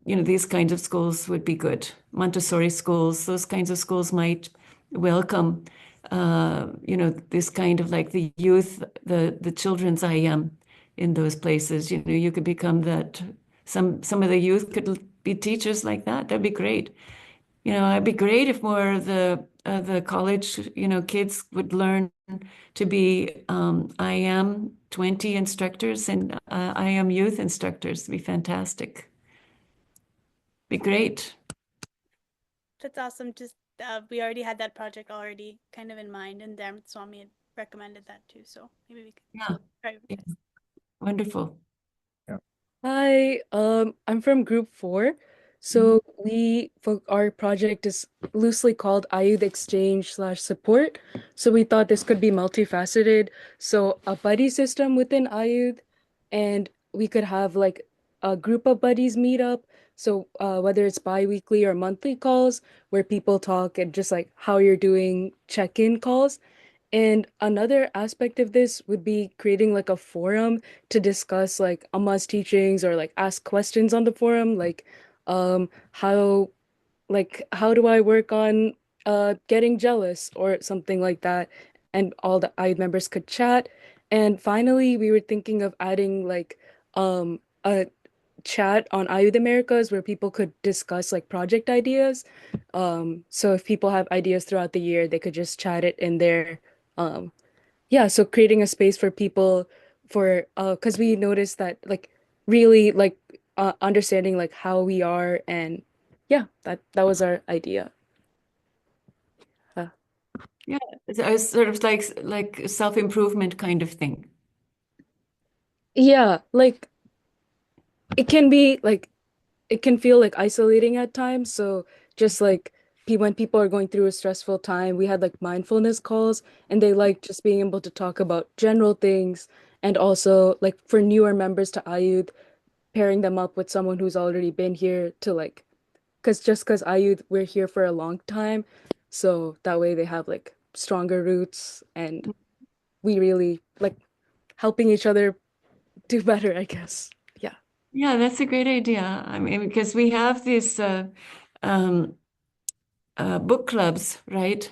these kinds of schools would be good. Montessori schools, those kinds of schools might welcome, this kind of like the youth, the children's IM in those places. You could become that. Some of the youth could be teachers like that. That'd be great. It'd be great if more of the college, kids would learn to be IM 20 instructors and IM youth instructors. It'd be fantastic. Be great. That's awesome. Just we already had that project already kind of in mind, and then Swami had recommended that too. So maybe we could Yeah, try with this. wonderful. Hi, I'm from group 4. So our project is loosely called AYUDH Exchange/Support. So we thought this could be multifaceted. So a buddy system within AYUDH, and we could have like a group of buddies meet up. So whether it's bi-weekly or monthly calls where people talk and just like how you're doing check-in calls. And another aspect of this would be creating like a forum to discuss like Amma's teachings or like ask questions on the forum, like how how do I work on getting jealous or something like that, and all the I members could chat. And finally, we were thinking of adding like a chat on AYUDH Americas where people could discuss like project ideas. So if people have ideas throughout the year, they could just chat it in there. Um, yeah, so creating a space for people for because we noticed that like really like understanding like how we are, and yeah, that was our idea. Uh, Yeah, it's sort of like self-improvement kind of thing. yeah, like it can be like it can feel like isolating at times. So just like when people are going through a stressful time, we had like mindfulness calls, and they like just being able to talk about general things, and also like for newer members to Ayud, pairing them up with someone who's already been here to like, because Ayud, we're here for a long time, so that way they have like stronger roots, and we really like helping each other do better, I guess. Yeah. Yeah, that's a great idea. I mean, because we have these um, book clubs, right?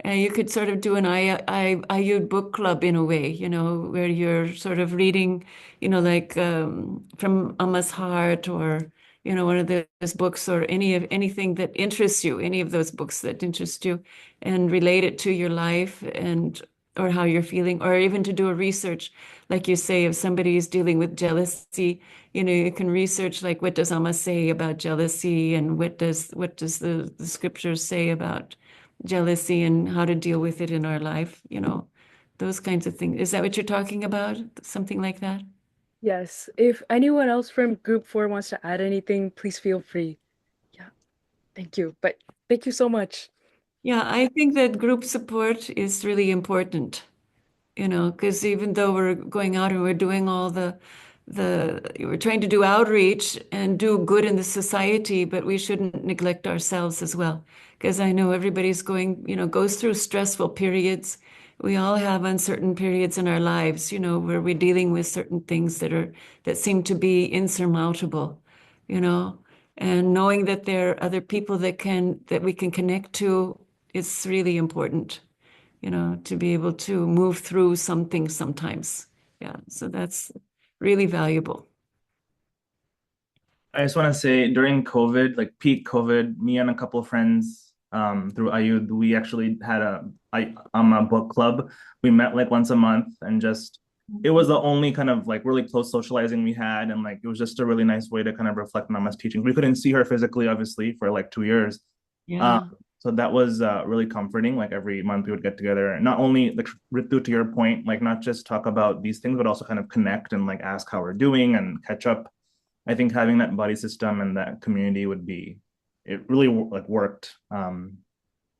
You could sort of do an IU book club in a way, where you're sort of reading, like from Amma's Heart, or one of those books, or anything that interests you, any of those books that interest you, and relate it to your life, and or how you're feeling, or even to do a research, like you say, if somebody is dealing with jealousy, you can research like what does Amma say about jealousy, and what does the scriptures say about jealousy, and how to deal with it in our life, those kinds of things. Is that what you're talking about? Something like that? Yes. If anyone else from Group 4 wants to add anything, please feel free. Yeah. Thank you. But thank you so much. Yeah, I think that group support is really important. Because even though we're going out and we're doing all we're trying to do outreach and do good in the society, but we shouldn't neglect ourselves as well. Because I know everybody's goes through stressful periods. We all have uncertain periods in our lives, where we're dealing with certain things that seem to be insurmountable, you know, and knowing that there are other people that we can connect to is really important, to be able to move through something sometimes. Yeah, so that's really valuable. I just want to say during COVID, like peak COVID, me and a couple of friends through AYUDH, we actually had a book club. We met like once a month, and just it was the only kind of like really close socializing we had, and like it was just a really nice way to kind of reflect on Mama's teaching. We couldn't see her physically, obviously, for like 2 years. Yeah. So that was really comforting. Like every month we would get together, and not only like Ritu, to your point, like not just talk about these things, but also kind of connect and like ask how we're doing and catch up. I think having that buddy system and that community it really like worked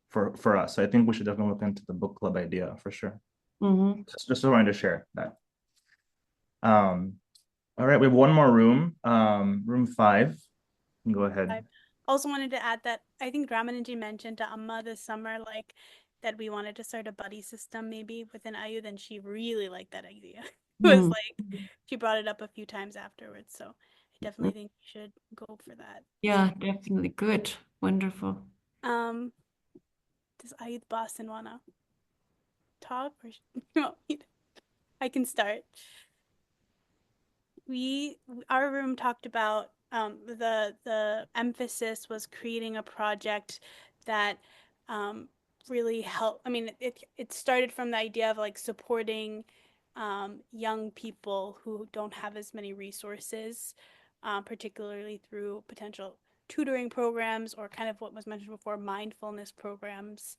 for us. So I think we should definitely look into the book club idea for sure. Mm-hmm. Just wanted to share that. All right, we have one more room, room 5. Go ahead. I also wanted to add that I think Ramananji mentioned to Amma this summer, like that we wanted to start a buddy system maybe within AYUDH, and she really liked that idea. It was like she brought it up a few times afterwards, so I definitely think we should go for that. Yeah, definitely. Good. Wonderful. Um, does AYUDH Boston wanna talk, or you want me to? I can start. Our room talked about the emphasis was creating a project that really help. I mean, it started from the idea of like supporting young people who don't have as many resources, particularly through potential tutoring programs, or kind of what was mentioned before, mindfulness programs,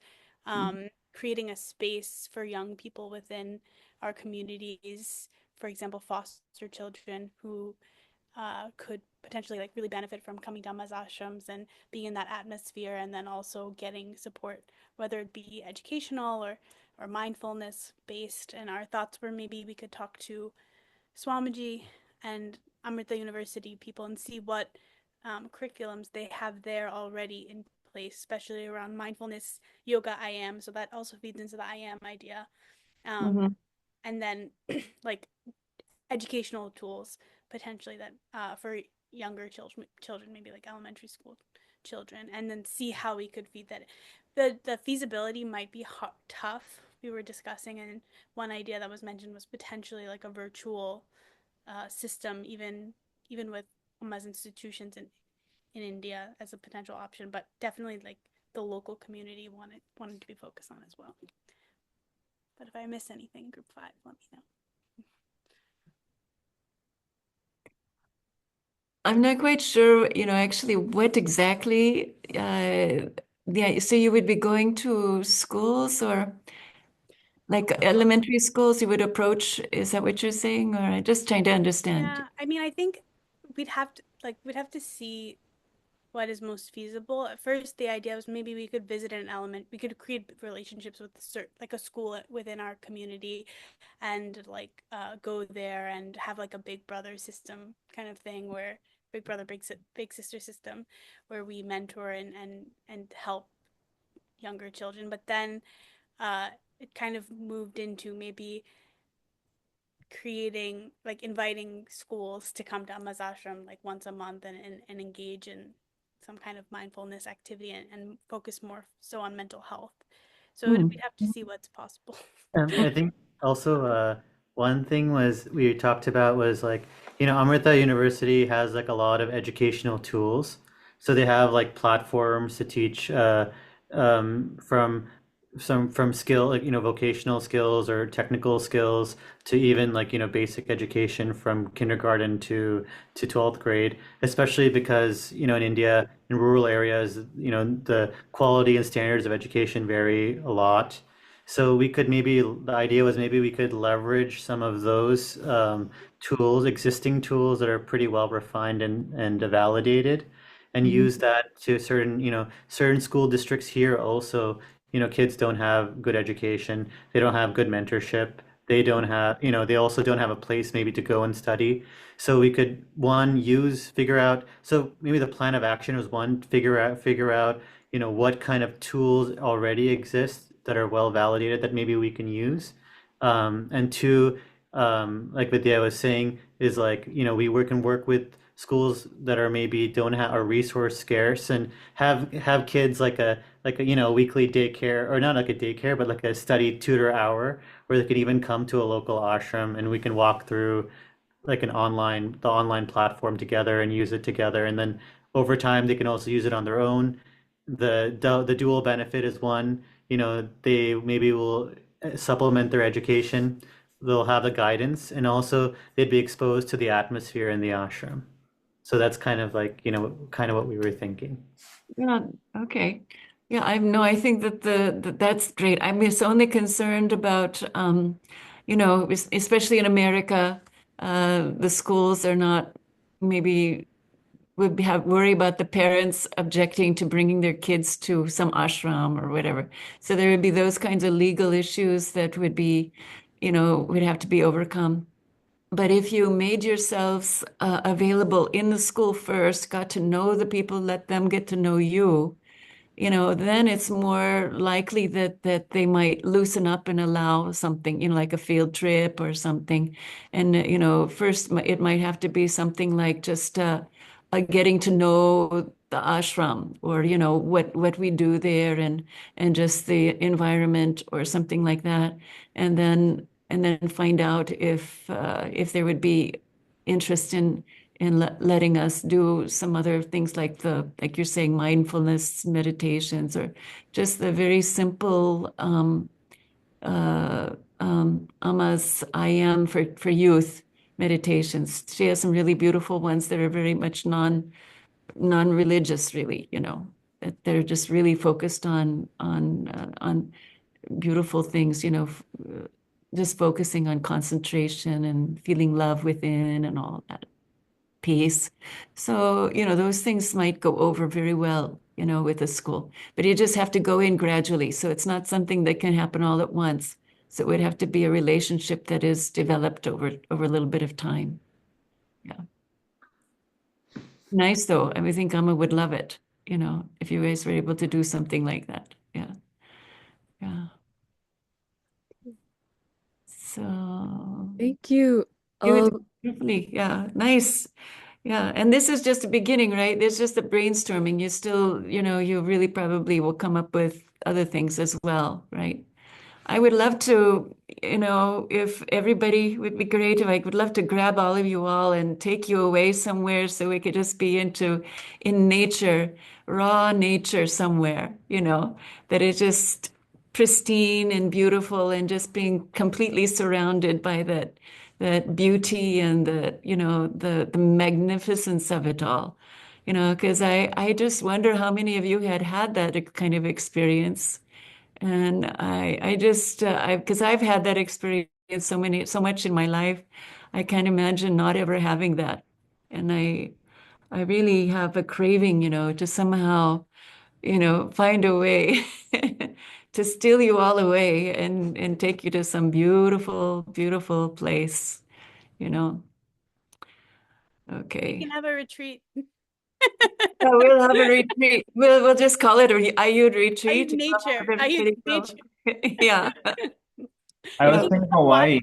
creating a space for young people within our communities, for example, foster children who could potentially like really benefit from coming to Amma's ashrams and being in that atmosphere, and then also getting support, whether it be educational or mindfulness based. And our thoughts were maybe we could talk to Swamiji and Amrita University people and see what curriculums they have there already in place, especially around mindfulness, yoga, I am. So that also feeds into the I am idea. Mm-hmm. And then like educational tools potentially that for younger children, maybe like elementary school children, and then see how we could feed that. The feasibility might be tough. We were discussing, and one idea that was mentioned was potentially like a virtual system, even with Amma's institutions in India as a potential option, but definitely like the local community wanted to be focused on as well. But if I miss anything, group 5, let me know. I'm not quite sure, actually what exactly, so you would be going to schools or like elementary schools you would approach, is that what you're saying? Or I'm just trying to understand. Yeah, I mean, I think we'd have to see what is most feasible. At first, the idea was maybe we could visit an element, we could create relationships with like a school within our community, and like go there and have like a big brother system kind of thing, where big brother big sister system, where we mentor and help younger children. But then it kind of moved into maybe creating, like inviting schools to come to Amma's ashram like once a month and engage in some kind of mindfulness activity and focus more so on mental health. So Hmm. we'd have to see what's possible. I think also one thing was we talked about was like, Amrita University has like a lot of educational tools. So they have like platforms to teach from from skill, like, vocational skills or technical skills to even like, basic education from kindergarten to 12th grade, especially because, in India, in rural areas, the quality and standards of education vary a lot. So the idea was maybe we could leverage some of those tools, existing tools that are pretty well refined and validated, and use that to certain school districts here also, kids don't have good education, they don't have good mentorship, they don't have, they also don't have a place maybe to go and study. So we could figure out, so maybe the plan of action was one, figure out, what kind of tools already exist that are well validated that maybe we can use. And two, like Vidya was saying, is like, can work with schools that are maybe don't have are resource scarce and have kids like a weekly daycare, or not like a daycare, but like a study tutor hour where they could even come to a local ashram and we can walk through like the online platform together and use it together. And then over time, they can also use it on their own. The dual benefit is one, they maybe will supplement their education. They'll have the guidance, and also they'd be exposed to the atmosphere in the ashram. So that's kind of like, kind of what we were thinking. Yeah, okay. Yeah, I think that's great. I'm just only concerned about, especially in America, the schools are not maybe would have worry about the parents objecting to bringing their kids to some ashram or whatever. So there would be those kinds of legal issues that would have to be overcome. But if you made yourselves available in the school first, got to know the people, let them get to know you, then it's more likely that they might loosen up and allow something, like a field trip or something. And first it might have to be something like just getting to know the ashram, or what we do there, and just the environment or something like that, and then find out if there would be interest in letting us do some other things like you're saying, mindfulness meditations, or just the very simple Amma's I am for youth meditations. She has some really beautiful ones that are very much non-religious, really, that they're just really focused on beautiful things, just focusing on concentration and feeling love within and all that peace. So, those things might go over very well, with a school, but you just have to go in gradually. So it's not something that can happen all at once. So it would have to be a relationship that is developed over a little bit of time. Yeah. Nice though. I think Amma would love it, if you guys were able to do something like that. Yeah. Yeah. So Thank you. you would definitely, yeah, nice. Yeah, and this is just the beginning, right? There's just the brainstorming. You really probably will come up with other things as well, right? I would love to, if everybody would be great, if I would love to grab all of you all and take you away somewhere so we could just be in nature, raw nature somewhere, that is just pristine and beautiful and just being completely surrounded by that beauty and the magnificence of it all. Because I just wonder how many of you had that kind of experience. And I just, because I've had that experience so much in my life, I can't imagine not ever having that. And I really have a craving, to somehow, find a way to steal you all away and take you to some beautiful, beautiful place, you know. You Okay. can have a retreat. Yeah, we'll have a retreat. We'll just call it a Ayud retreat. Nature. Everybody go. Nature. Yeah. I was thinking Hawaii.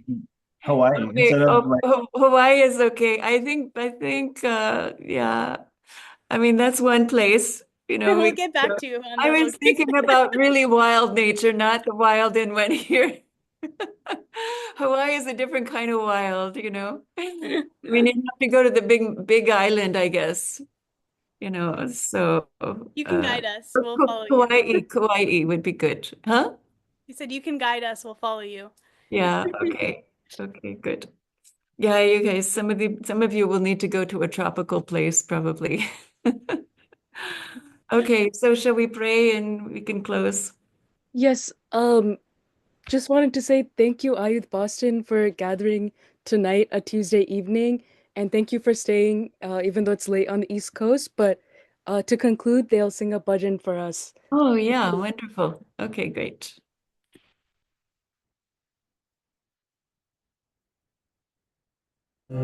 Hawaii Okay. instead of like Hawaii is okay. Yeah. I mean, that's one place, We'll we get could back go. to you on I the was location. thinking about really wild nature, not the wild in one here. Hawaii is a different kind of wild, I mean, you have to go to the big island, I guess, so You can guide us. We'll follow you. Kauai would be good. Huh? You said you can guide us. We'll follow you. Yeah, okay. Okay, good. Yeah, you guys, some of you will need to go to a tropical place probably. Okay, so shall we pray and we can close? Yes, just wanted to say thank you, Ayuth Boston, for gathering tonight, a Tuesday evening, and thank you for staying, even though it's late on the East Coast. But to conclude, they'll sing a bhajan for us. Oh, yeah, wonderful. Okay, great. Can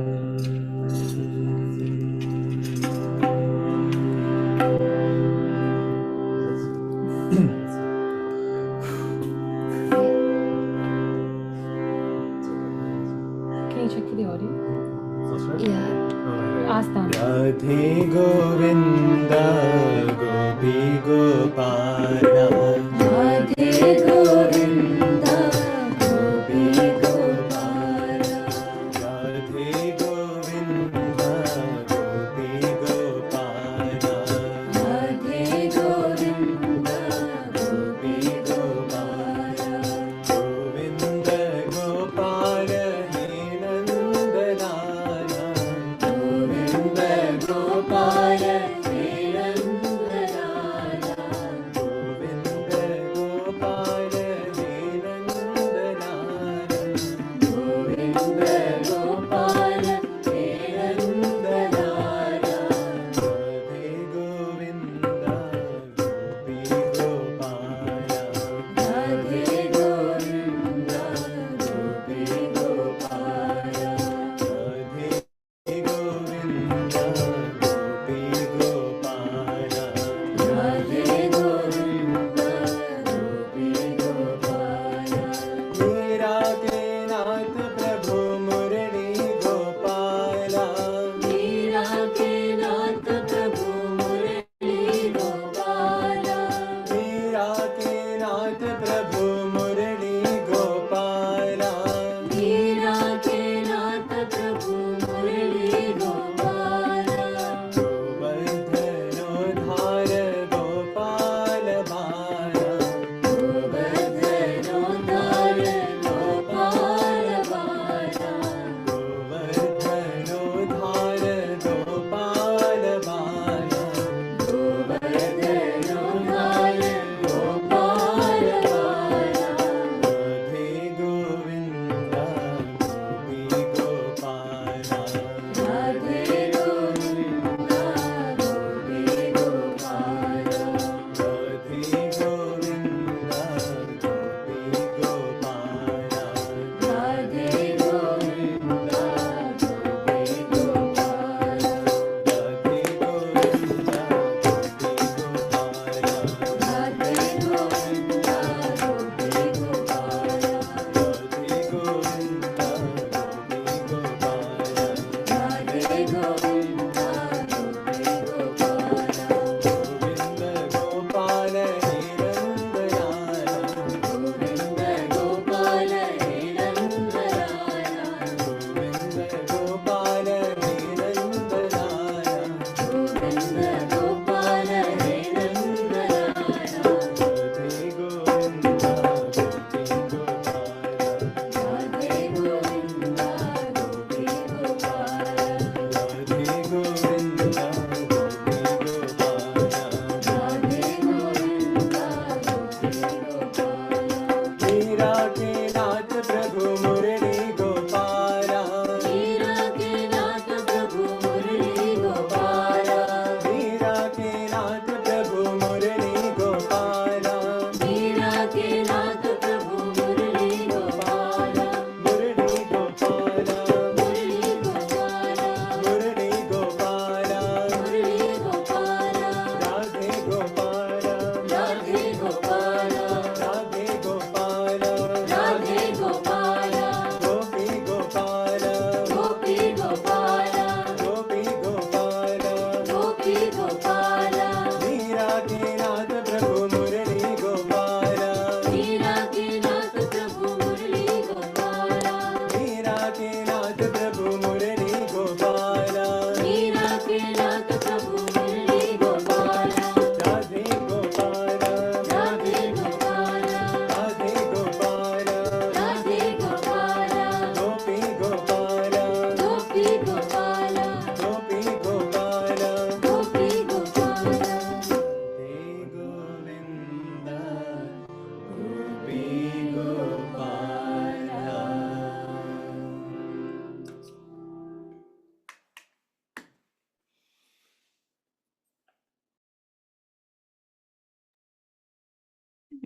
you check for the audio? Yeah. Ask them. Radhe Govinda Gopi Gopala Radhe Govinda Gopi Gopala Radhe Govinda Gopi Gopala Radhe Govinda Gopi Gopala Govinda Gopala He Nandalala Govinda Gopala He Nandalala Govinda Gopala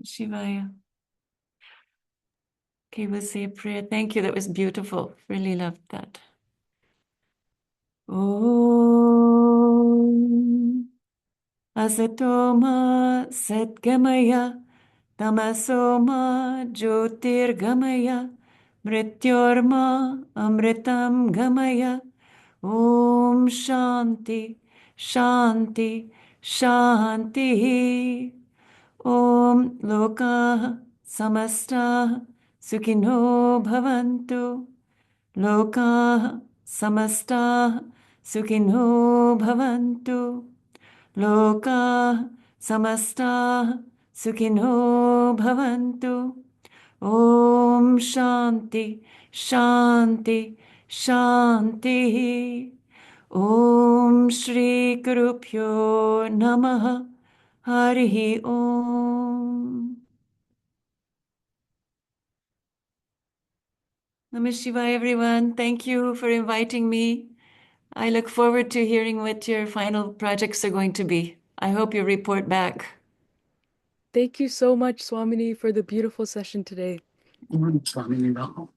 Shivaya. Okay, we'll say a prayer. Thank you. That was beautiful. Really loved that. Om Asatoma Satgamaya Tamasoma Jyotirgamaya Mrityorma Amritam Gamaya Om Shanti Shanti Shanti Om Loka Samasta Sukhino Bhavantu Loka Samasta Sukhino Bhavantu Loka Samasta Sukhino Bhavantu Om Shanti Shanti Shanti Om Shri Gurupyo Namaha Harihi Om. Namah Shivaya, everyone. Thank you for inviting me. I look forward to hearing what your final projects are going to be. I hope you report back. Thank you so much, Swamini, for the beautiful session today. Swamini.